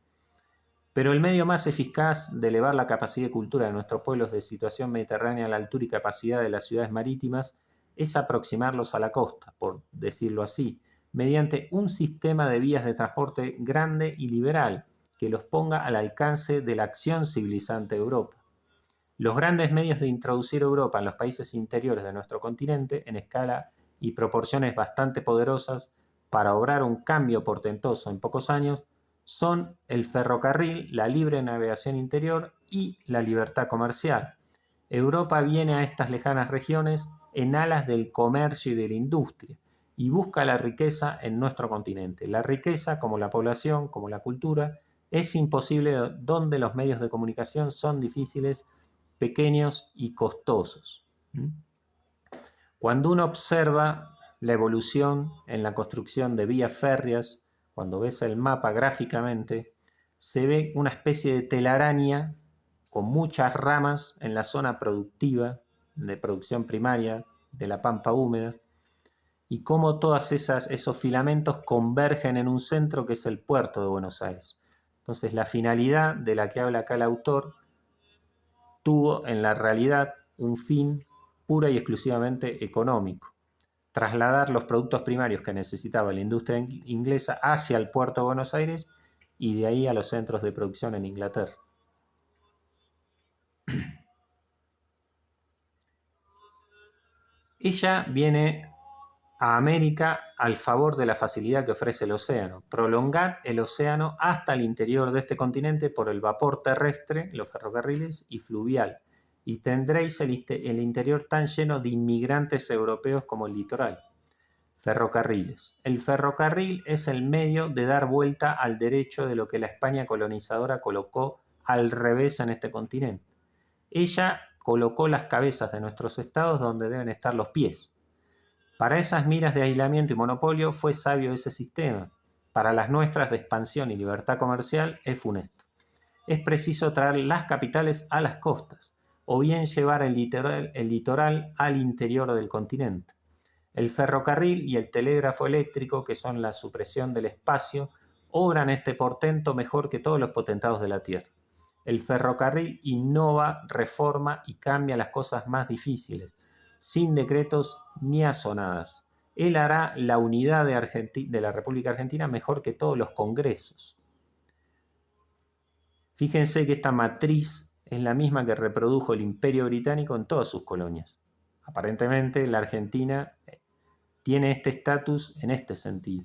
Pero el medio más eficaz de elevar la capacidad y cultura de nuestros pueblos de situación mediterránea a la altura y capacidad de las ciudades marítimas es aproximarlos a la costa, por decirlo así, mediante un sistema de vías de transporte grande y liberal que los ponga al alcance de la acción civilizante de Europa. Los grandes medios de introducir Europa en los países interiores de nuestro continente, en escala y proporciones bastante poderosas para obrar un cambio portentoso en pocos años, son el ferrocarril, la libre navegación interior y la libertad comercial. Europa viene a estas lejanas regiones en alas del comercio y de la industria y busca la riqueza en nuestro continente. La riqueza, como la población, como la cultura, es imposible donde los medios de comunicación son difíciles, pequeños y costosos. Cuando uno observa la evolución en la construcción de vías férreas, cuando ves el mapa gráficamente, se ve una especie de telaraña con muchas ramas en la zona productiva, de producción primaria, de la pampa húmeda, y cómo todos esos filamentos convergen en un centro que es el puerto de Buenos Aires. Entonces, la finalidad de la que habla acá el autor tuvo en la realidad un fin pura y exclusivamente económico: trasladar los productos primarios que necesitaba la industria inglesa hacia el puerto de Buenos Aires y de ahí a los centros de producción en Inglaterra. Ella viene a América al favor de la facilidad que ofrece el océano. Prolongar el océano hasta el interior de este continente por el vapor terrestre, los ferrocarriles, y fluvial, y tendréis el interior tan lleno de inmigrantes europeos como el litoral. Ferrocarriles. El ferrocarril es el medio de dar vuelta al derecho de lo que la España colonizadora colocó al revés en este continente. Ella colocó las cabezas de nuestros estados donde deben estar los pies. Para esas miras de aislamiento y monopolio fue sabio ese sistema. Para las nuestras de expansión y libertad comercial es funesto. Es preciso traer las capitales a las costas, o bien llevar el litoral al interior del continente. El ferrocarril y el telégrafo eléctrico, que son la supresión del espacio, obran este portento mejor que todos los potentados de la tierra. El ferrocarril innova, reforma y cambia las cosas más difíciles, sin decretos ni asonadas. Él hará la unidad de la República Argentina mejor que todos los congresos. Fíjense que esta matriz es la misma que reprodujo el Imperio Británico en todas sus colonias. Aparentemente la Argentina tiene este estatus en este sentido.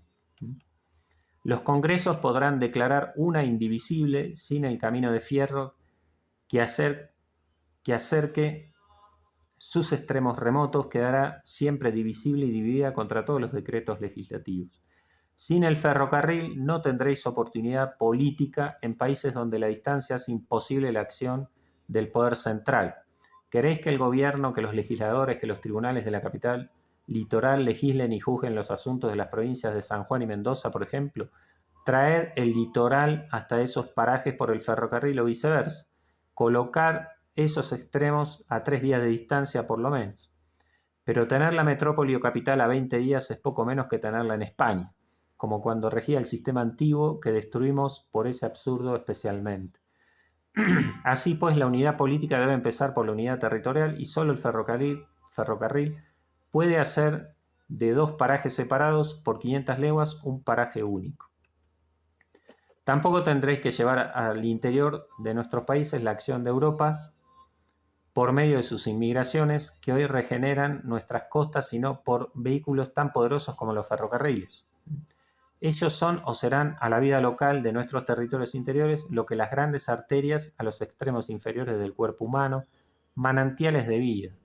Los congresos podrán declarar una indivisible sin el camino de fierro que acerque sus extremos remotos, quedará siempre divisible y dividida contra todos los decretos legislativos. Sin el ferrocarril no tendréis oportunidad política en países donde la distancia hace imposible la acción del poder central. ¿Queréis que el gobierno, que los legisladores, que los tribunales de la capital litoral legislen y juzguen los asuntos de las provincias de San Juan y Mendoza, por ejemplo? Traer el litoral hasta esos parajes por el ferrocarril o viceversa. Colocar esos extremos a 3 días de distancia por lo menos. Pero tener la metrópoli o capital a 20 días es poco menos que tenerla en España, como cuando regía el sistema antiguo que destruimos por ese absurdo especialmente. Así pues, la unidad política debe empezar por la unidad territorial y solo el ferrocarril puede hacer de 2 parajes separados por 500 leguas un paraje único. Tampoco tendréis que llevar al interior de nuestros países la acción de Europa por medio de sus inmigraciones que hoy regeneran nuestras costas, sino por vehículos tan poderosos como los ferrocarriles. Ellos son o serán a la vida local de nuestros territorios interiores lo que las grandes arterias a los extremos inferiores del cuerpo humano, manantiales de vida.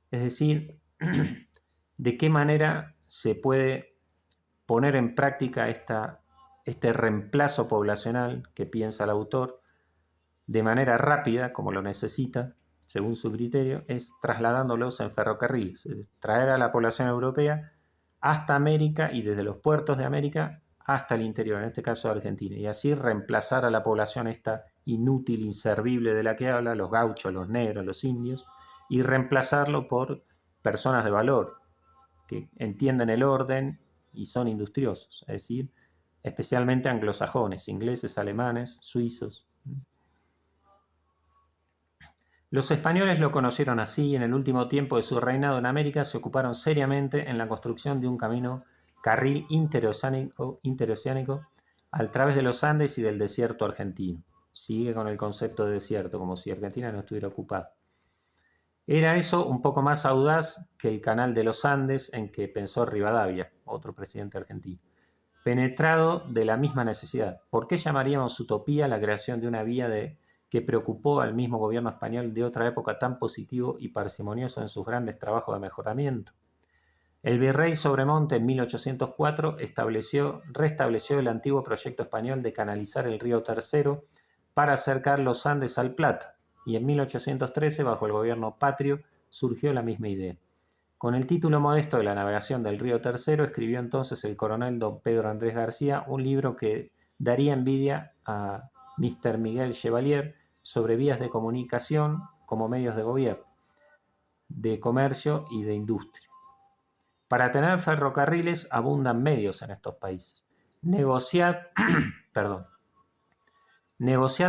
Es decir, de qué manera se puede poner en práctica este reemplazo poblacional que piensa el autor de manera rápida, como lo necesita, según su criterio, es trasladándolos en ferrocarriles, es decir, traer a la población europea hasta América y desde los puertos de América hasta el interior, en este caso Argentina, y así reemplazar a la población esta inútil, inservible de la que habla, los gauchos, los negros, los indios, y reemplazarlo por personas de valor, que entienden el orden y son industriosos, es decir, especialmente anglosajones, ingleses, alemanes, suizos. Los españoles lo conocieron así y en el último tiempo de su reinado en América se ocuparon seriamente en la construcción de un carril interoceánico a través de los Andes y del desierto argentino. sigue con el concepto de desierto, como si Argentina no estuviera ocupada. Era eso un poco más audaz que el canal de los Andes en que pensó Rivadavia, otro presidente argentino. Penetrado de la misma necesidad. ¿Por qué llamaríamos utopía la creación de una vía que preocupó al mismo gobierno español de otra época tan positivo y parsimonioso en sus grandes trabajos de mejoramiento? El virrey Sobremonte en 1804 restableció el antiguo proyecto español de canalizar el río Tercero para acercar los Andes al Plata, y en 1813, bajo el gobierno patrio, surgió la misma idea. Con el título modesto de la navegación del río Tercero, escribió entonces el coronel don Pedro Andrés García un libro que daría envidia a Mr. Miguel Chevalier sobre vías de comunicación como medios de gobierno, de comercio y de industria. Para tener ferrocarriles abundan medios en estos países. Negociad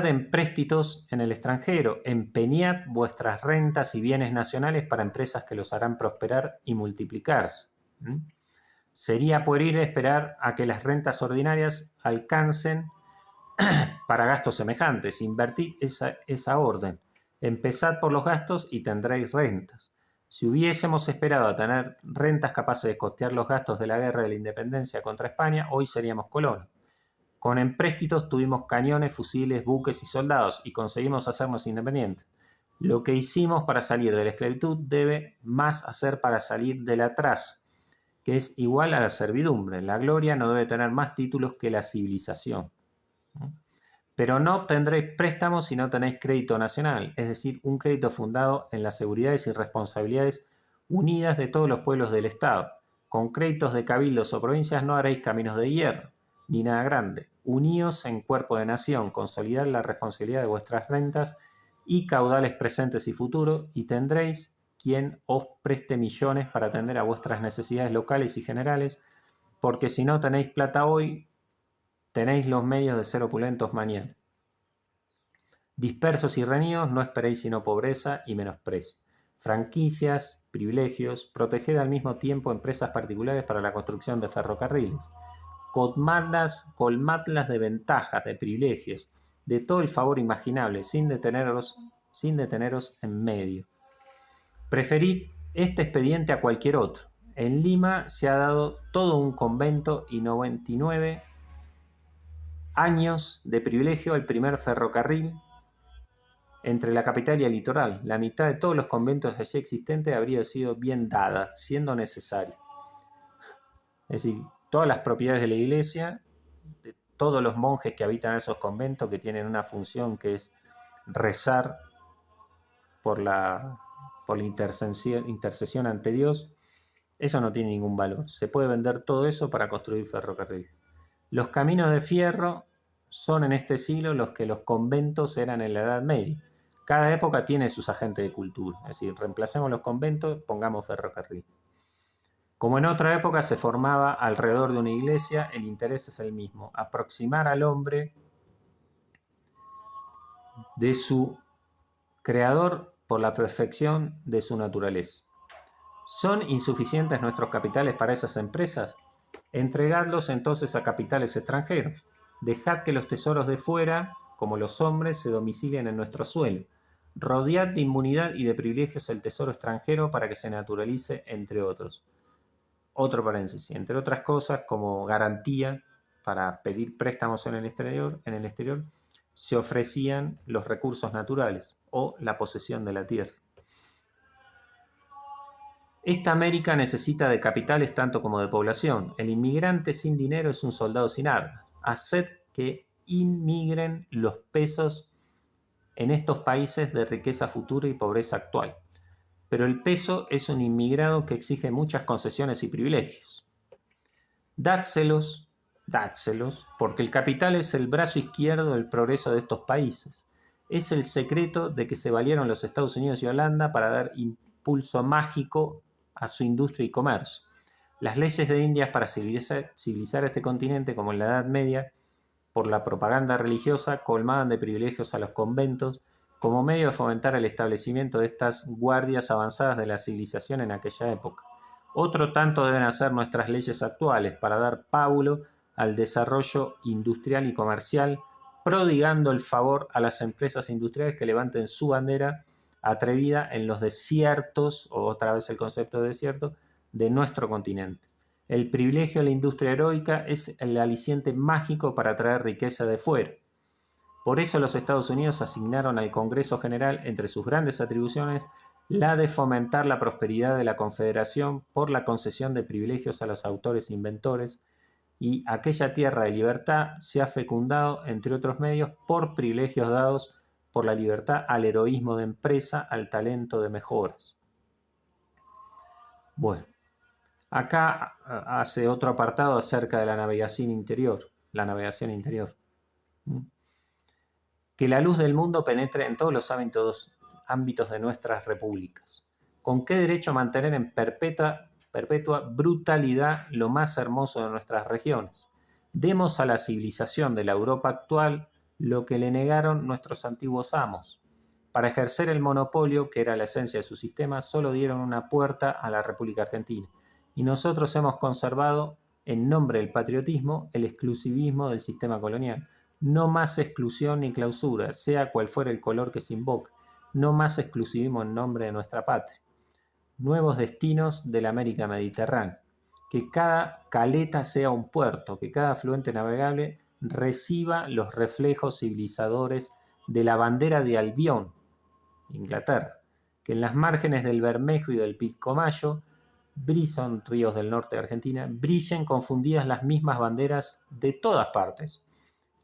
empréstitos en el extranjero, empeñad vuestras rentas y bienes nacionales para empresas que los harán prosperar y multiplicarse. Sería pueril esperar a que las rentas ordinarias alcancen para gastos semejantes. Invertid esa orden. Empezad por los gastos y tendréis rentas. Si hubiésemos esperado a tener rentas capaces de costear los gastos de la guerra de la independencia contra España, hoy seríamos colonos. Con empréstitos tuvimos cañones, fusiles, buques y soldados y conseguimos hacernos independientes. Lo que hicimos para salir de la esclavitud debe más hacer para salir del atraso, que es igual a la servidumbre. La gloria no debe tener más títulos que la civilización. Pero no obtendréis préstamos si no tenéis crédito nacional, es decir, un crédito fundado en las seguridades y responsabilidades unidas de todos los pueblos del Estado. Con créditos de cabildos o provincias no haréis caminos de hierro, ni nada grande. Uníos en cuerpo de nación, consolidad la responsabilidad de vuestras rentas y caudales presentes y futuros, y tendréis quien os preste millones para atender a vuestras necesidades locales y generales, porque si no tenéis plata hoy, tenéis los medios de ser opulentos mañana. Dispersos y reñidos, no esperéis sino pobreza y menosprecio. Franquicias, privilegios, proteged al mismo tiempo empresas particulares para la construcción de ferrocarriles. Colmadlas de ventajas, de privilegios, de todo el favor imaginable, sin deteneros en medio. Preferid este expediente a cualquier otro. En Lima se ha dado todo un convento y 99 años de privilegio al primer ferrocarril entre la capital y el litoral. La mitad de todos los conventos allí existentes habría sido bien dada, siendo necesario. Es decir, todas las propiedades de la iglesia, de todos los monjes que habitan esos conventos, que tienen una función que es rezar por la intercesión ante Dios, eso no tiene ningún valor. Se puede vender todo eso para construir ferrocarriles. Los caminos de fierro son en este siglo los que los conventos eran en la Edad Media. Cada época tiene sus agentes de cultura. Es decir, reemplacemos los conventos, pongamos ferrocarril. Como en otra época se formaba alrededor de una iglesia, el interés es el mismo: aproximar al hombre de su creador por la perfección de su naturaleza. ¿Son insuficientes nuestros capitales para esas empresas? Entregadlos entonces a capitales extranjeros. Dejad que los tesoros de fuera, como los hombres, se domicilien en nuestro suelo. Rodead de inmunidad y de privilegios el tesoro extranjero para que se naturalice, entre otros. Otro paréntesis, entre otras cosas, como garantía para pedir préstamos en el exterior, se ofrecían los recursos naturales o la posesión de la tierra. Esta América necesita de capitales tanto como de población. El inmigrante sin dinero es un soldado sin armas. Haced que inmigren los pesos en estos países de riqueza futura y pobreza actual. Pero el peso es un inmigrado que exige muchas concesiones y privilegios. Dádselos, porque el capital es el brazo izquierdo del progreso de estos países. Es el secreto de que se valieron los Estados Unidos y Holanda para dar impulso mágico a su industria y comercio. Las leyes de Indias para civilizar este continente, como en la Edad Media, por la propaganda religiosa, colmaban de privilegios a los conventos como medio de fomentar el establecimiento de estas guardias avanzadas de la civilización en aquella época. Otro tanto deben hacer nuestras leyes actuales para dar pábulo al desarrollo industrial y comercial prodigando el favor a las empresas industriales que levanten su bandera atrevida en los desiertos, o otra vez el concepto de desierto, de nuestro continente. El privilegio de la industria heroica es el aliciente mágico para traer riqueza de fuera. Por eso los Estados Unidos asignaron al Congreso General, entre sus grandes atribuciones, la de fomentar la prosperidad de la Confederación por la concesión de privilegios a los autores e inventores, y aquella tierra de libertad se ha fecundado, entre otros medios, por privilegios dados por la libertad al heroísmo de empresa, al talento de mejoras. Bueno, acá hace otro apartado acerca de la navegación interior. Que la luz del mundo penetre en todos los ámbitos de nuestras repúblicas. ¿Con qué derecho mantener en perpetua brutalidad lo más hermoso de nuestras regiones? Demos a la civilización de la Europa actual lo que le negaron nuestros antiguos amos. Para ejercer el monopolio, que era la esencia de su sistema, solo dieron una puerta a la República Argentina. Y nosotros hemos conservado, en nombre del patriotismo, el exclusivismo del sistema colonial. No más exclusión ni clausura, sea cual fuera el color que se invoque. No más exclusivismo en nombre de nuestra patria. Nuevos destinos de la América Mediterránea. Que cada caleta sea un puerto, que cada afluente navegable reciba los reflejos civilizadores de la bandera de Albión, Inglaterra. Que en las márgenes del Bermejo y del Pilcomayo, son ríos del norte de Argentina, brillen confundidas las mismas banderas de todas partes,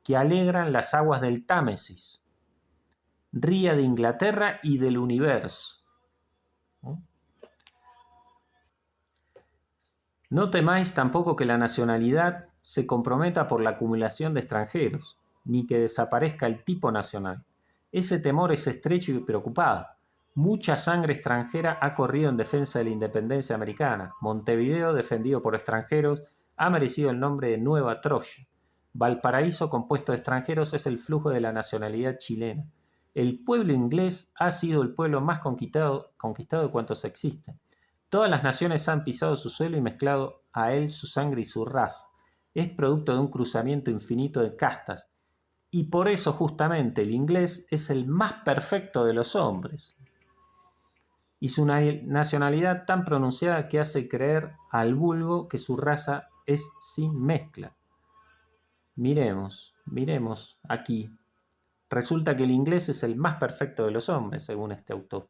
que alegran las aguas del Támesis, ría de Inglaterra y del universo. No temáis tampoco que la nacionalidad se comprometa por la acumulación de extranjeros, ni que desaparezca el tipo nacional. Ese temor es estrecho y preocupado. Mucha sangre extranjera ha corrido en defensa de la independencia americana. Montevideo, defendido por extranjeros, ha merecido el nombre de Nueva Troya. Valparaíso, compuesto de extranjeros, es el flujo de la nacionalidad chilena. El pueblo inglés ha sido el pueblo más conquistado de cuantos existen. Todas las naciones han pisado su suelo y mezclado a él su sangre y su raza. Es producto de un cruzamiento infinito de castas. Y por eso justamente el inglés es el más perfecto de los hombres. Y su nacionalidad tan pronunciada que hace creer al vulgo que su raza es sin mezcla. Miremos aquí. Resulta que el inglés es el más perfecto de los hombres, según este autor.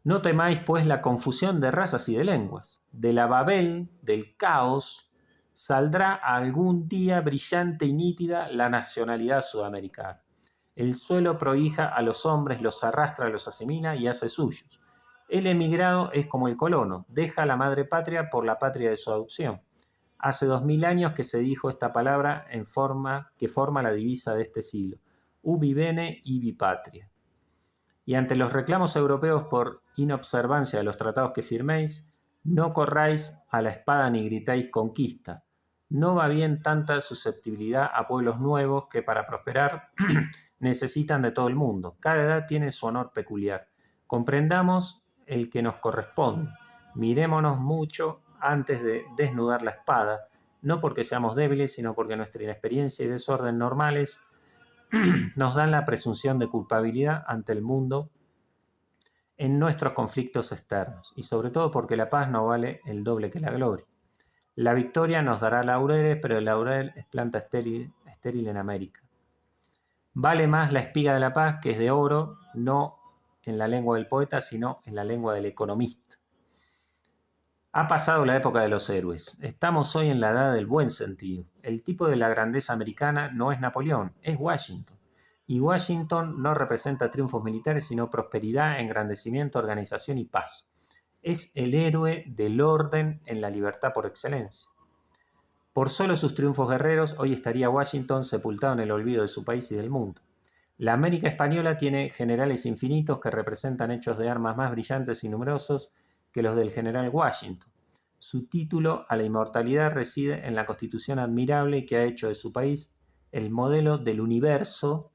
No temáis, pues, la confusión de razas y de lenguas. De la Babel, del caos, saldrá algún día brillante y nítida la nacionalidad sudamericana. El suelo prohija a los hombres, los arrastra, los asimila y hace suyos. El emigrado es como el colono, deja la madre patria por la patria de su adopción. Hace 2000 años que se dijo esta palabra que forma la divisa de este siglo. Ubi bene, ibi patria. Y ante los reclamos europeos por inobservancia de los tratados que firméis, no corráis a la espada ni gritáis conquista. No va bien tanta susceptibilidad a pueblos nuevos que para prosperar necesitan de todo el mundo. Cada edad tiene su honor peculiar. Comprendamos el que nos corresponde. Mirémonos mucho antes de desnudar la espada, no porque seamos débiles, sino porque nuestra inexperiencia y desorden normales nos dan la presunción de culpabilidad ante el mundo en nuestros conflictos externos, y sobre todo porque la paz no vale el doble que la gloria. La victoria nos dará laureles, pero el laurel es planta estéril en América. Vale más la espiga de la paz, que es de oro, no en la lengua del poeta, sino en la lengua del economista. Ha pasado la época de los héroes. Estamos hoy en la edad del buen sentido. El tipo de la grandeza americana no es Napoleón, es Washington. Y Washington no representa triunfos militares, sino prosperidad, engrandecimiento, organización y paz. Es el héroe del orden en la libertad por excelencia. Por solo sus triunfos guerreros, hoy estaría Washington sepultado en el olvido de su país y del mundo. La América española tiene generales infinitos que representan hechos de armas más brillantes y numerosos que los del general Washington. Su título a la inmortalidad reside en la constitución admirable que ha hecho de su país el modelo del universo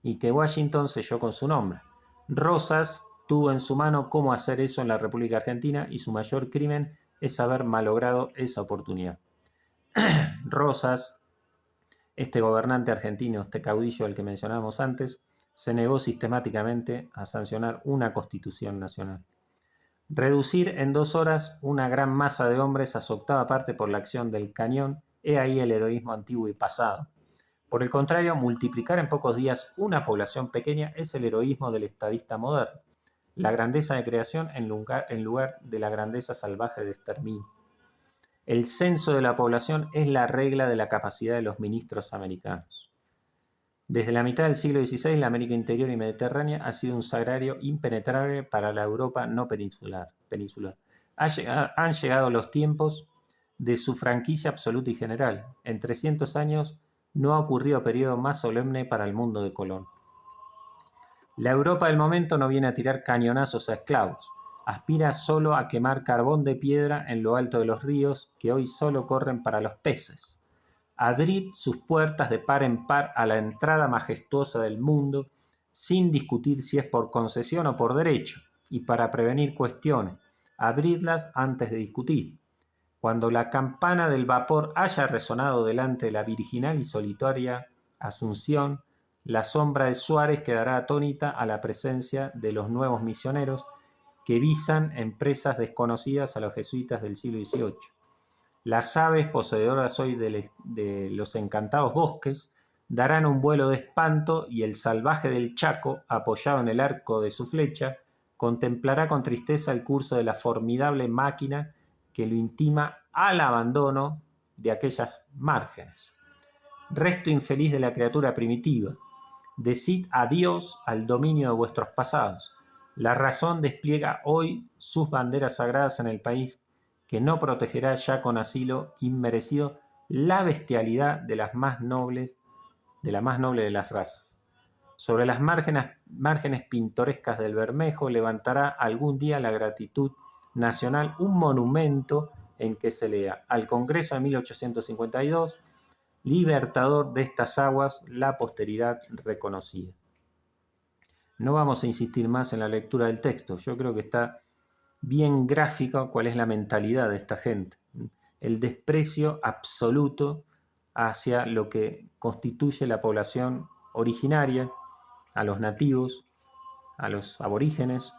y que Washington selló con su nombre. Rosas tuvo en su mano cómo hacer eso en la República Argentina y su mayor crimen es haber malogrado esa oportunidad. Rosas Este gobernante argentino, este caudillo del que mencionábamos antes, se negó sistemáticamente a sancionar una constitución nacional. Reducir en 2 horas una gran masa de hombres a su octava parte por la acción del cañón, he ahí el heroísmo antiguo y pasado. Por el contrario, multiplicar en pocos días una población pequeña es el heroísmo del estadista moderno, la grandeza de creación en lugar de la grandeza salvaje de exterminio. El censo de la población es la regla de la capacidad de los ministros americanos. Desde la mitad del siglo XVI, la América interior y mediterránea ha sido un sagrario impenetrable para la Europa no peninsular. Han llegado los tiempos de su franquicia absoluta y general. En 300 años no ha ocurrido periodo más solemne para el mundo de Colón. La Europa del momento no viene a tirar cañonazos a esclavos. Aspira solo a quemar carbón de piedra en lo alto de los ríos que hoy solo corren para los peces. Abrid sus puertas de par en par a la entrada majestuosa del mundo, sin discutir si es por concesión o por derecho, y para prevenir cuestiones, abridlas antes de discutir. Cuando la campana del vapor haya resonado delante de la virginal y solitaria Asunción, la sombra de Suárez quedará atónita a la presencia de los nuevos misioneros que visan empresas desconocidas a los jesuitas del siglo XVIII. Las aves poseedoras hoy de los encantados bosques darán un vuelo de espanto y el salvaje del Chaco, apoyado en el arco de su flecha, contemplará con tristeza el curso de la formidable máquina que lo intima al abandono de aquellas márgenes. Resto infeliz de la criatura primitiva, decid adiós al dominio de vuestros pasados. La razón despliega hoy sus banderas sagradas en el país que no protegerá ya con asilo inmerecido la bestialidad de las más nobles, de la más noble de las razas. Sobre las márgenes pintorescas del Bermejo levantará algún día la gratitud nacional un monumento en que se lea al Congreso de 1852, libertador de estas aguas, la posteridad reconocida. No vamos a insistir más en la lectura del texto, yo creo que está bien gráfico cuál es la mentalidad de esta gente. El desprecio absoluto hacia lo que constituye la población originaria, a los nativos, a los aborígenes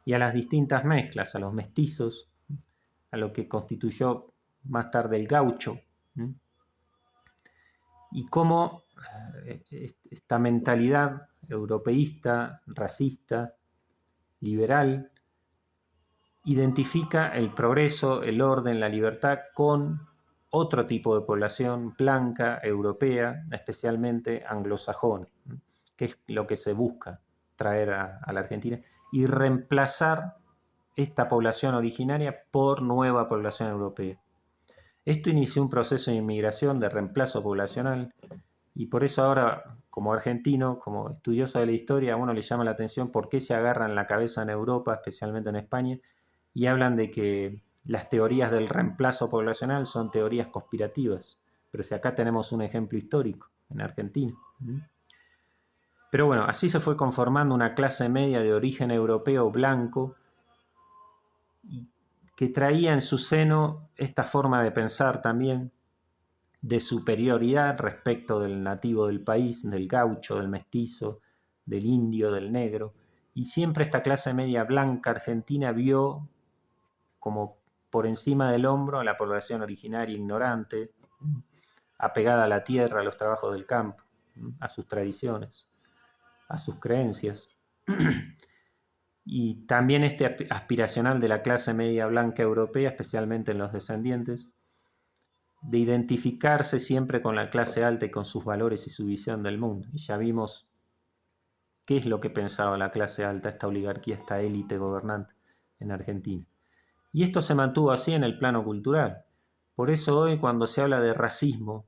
y a las distintas mezclas, a los mestizos, a lo que constituyó más tarde el gaucho. Y cómo esta mentalidad europeísta, racista, liberal, identifica el progreso, el orden, la libertad con otro tipo de población blanca, europea, especialmente anglosajona, que es lo que se busca traer a la Argentina, y reemplazar esta población originaria por nueva población europea. Esto inició un proceso de inmigración, de reemplazo poblacional, y por eso ahora, como argentino, como estudioso de la historia, a uno le llama la atención por qué se agarran la cabeza en Europa, especialmente en España, y hablan de que las teorías del reemplazo poblacional son teorías conspirativas. Pero si acá tenemos un ejemplo histórico, en Argentina. Pero bueno, así se fue conformando una clase media de origen europeo blanco que traía en su seno esta forma de pensar también de superioridad respecto del nativo del país, del gaucho, del mestizo, del indio, del negro. Y siempre esta clase media blanca argentina vio como por encima del hombro a la población originaria ignorante, apegada a la tierra, a los trabajos del campo, a sus tradiciones, a sus creencias. Y también este aspiracional de la clase media blanca europea, especialmente en los descendientes, de identificarse siempre con la clase alta y con sus valores y su visión del mundo. Y ya vimos qué es lo que pensaba la clase alta, esta oligarquía, esta élite gobernante en Argentina. Y esto se mantuvo así en el plano cultural. Por eso hoy cuando se habla de racismo,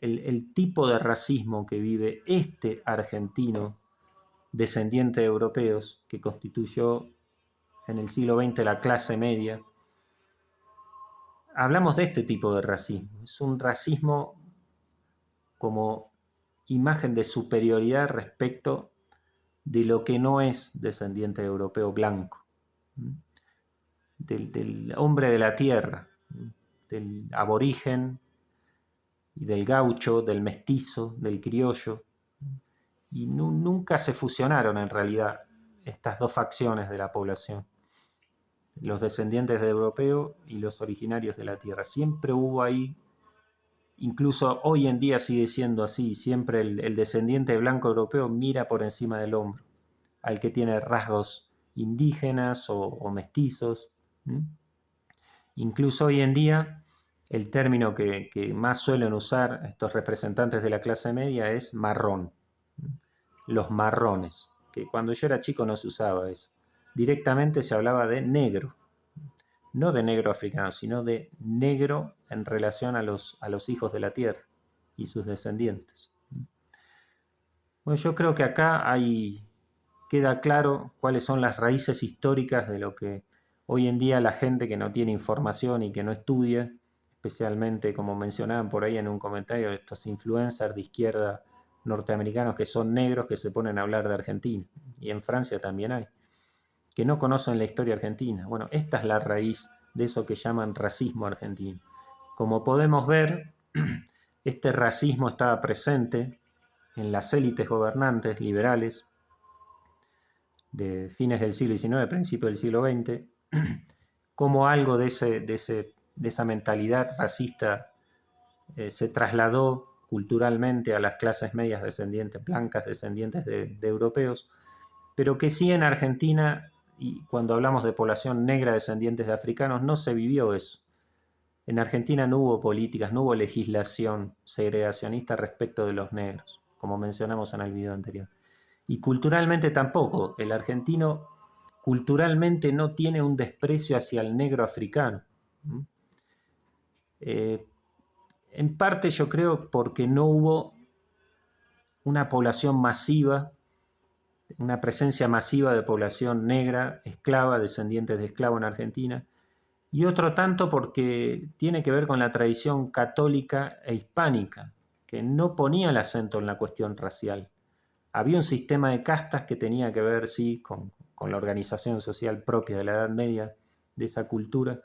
el tipo de racismo que vive este argentino descendiente de europeos que constituyó en el siglo XX la clase media, hablamos de este tipo de racismo. Es un racismo como imagen de superioridad respecto de lo que no es descendiente de europeo blanco, del hombre de la tierra, del aborigen y del gaucho, del mestizo, del criollo, y nunca se fusionaron en realidad estas dos facciones de la población, los descendientes de europeos y los originarios de la tierra. Siempre hubo ahí, incluso hoy en día sigue siendo así, siempre el descendiente blanco europeo mira por encima del hombro al que tiene rasgos indígenas o mestizos. Incluso hoy en día el término que más suelen usar estos representantes de la clase media es marrón. Los marrones, que cuando yo era chico no se usaba eso. Directamente se hablaba de negro, no de negro africano, sino de negro en relación a los hijos de la tierra y sus descendientes. Bueno, yo creo que acá queda claro cuáles son las raíces históricas de lo que hoy en día la gente que no tiene información y que no estudia, especialmente como mencionaban por ahí en un comentario, estos influencers de izquierda norteamericanos que son negros que se ponen a hablar de Argentina, y en Francia también hay, que no conocen la historia argentina. Bueno, esta es la raíz de eso que llaman racismo argentino. Como podemos ver, este racismo estaba presente en las élites gobernantes liberales de fines del siglo XIX, principios del siglo XX, como algo de esa mentalidad racista se trasladó culturalmente a las clases medias descendientes, blancas descendientes de europeos, pero que sí en Argentina, y cuando hablamos de población negra descendientes de africanos, no se vivió eso. En Argentina no hubo políticas, no hubo legislación segregacionista respecto de los negros, como mencionamos en el video anterior. Y culturalmente tampoco. El argentino culturalmente no tiene un desprecio hacia el negro africano. En parte yo creo porque no hubo una población masiva, una presencia masiva de población negra, esclava, descendientes de esclavos en Argentina, y otro tanto porque tiene que ver con la tradición católica e hispánica, que no ponía el acento en la cuestión racial. Había un sistema de castas que tenía que ver, sí, con la organización social propia de la Edad Media, de esa cultura,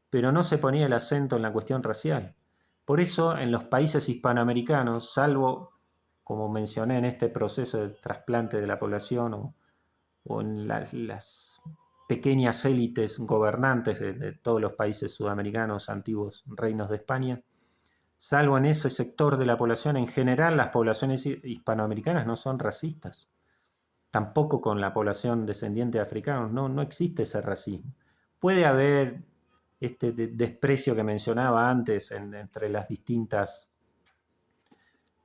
pero no se ponía el acento en la cuestión racial. Por eso, en los países hispanoamericanos, salvo, como mencioné, en este proceso de trasplante de la población o en las pequeñas élites gobernantes de todos los países sudamericanos, antiguos reinos de España, salvo en ese sector de la población, en general las poblaciones hispanoamericanas no son racistas. Tampoco con la población descendiente de africanos, no existe ese racismo. Puede haber este desprecio que mencionaba antes entre las distintas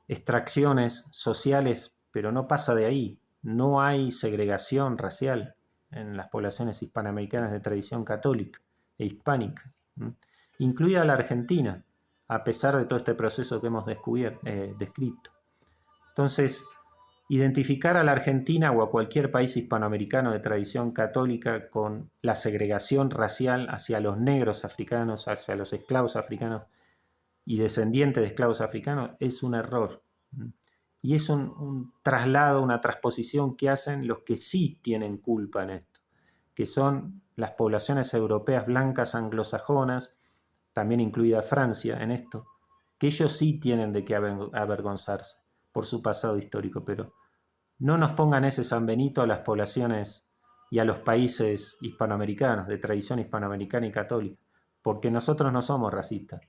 extracciones sociales, pero no pasa de ahí. No hay segregación racial en las poblaciones hispanoamericanas de tradición católica e hispánica, incluida la Argentina, a pesar de todo este proceso que hemos descrito. Entonces, identificar a la Argentina o a cualquier país hispanoamericano de tradición católica con la segregación racial hacia los negros africanos, hacia los esclavos africanos y descendientes de esclavos africanos es un error. Y es un traslado, una transposición que hacen los que sí tienen culpa en esto, que son las poblaciones europeas blancas anglosajonas, también incluida Francia en esto, que ellos sí tienen de qué avergonzarse por su pasado histórico, pero no nos pongan ese San Benito a las poblaciones y a los países hispanoamericanos, de tradición hispanoamericana y católica, porque nosotros no somos racistas,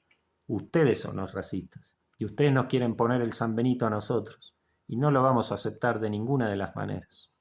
ustedes son los racistas, y ustedes nos quieren poner el San Benito a nosotros, y no lo vamos a aceptar de ninguna de las maneras.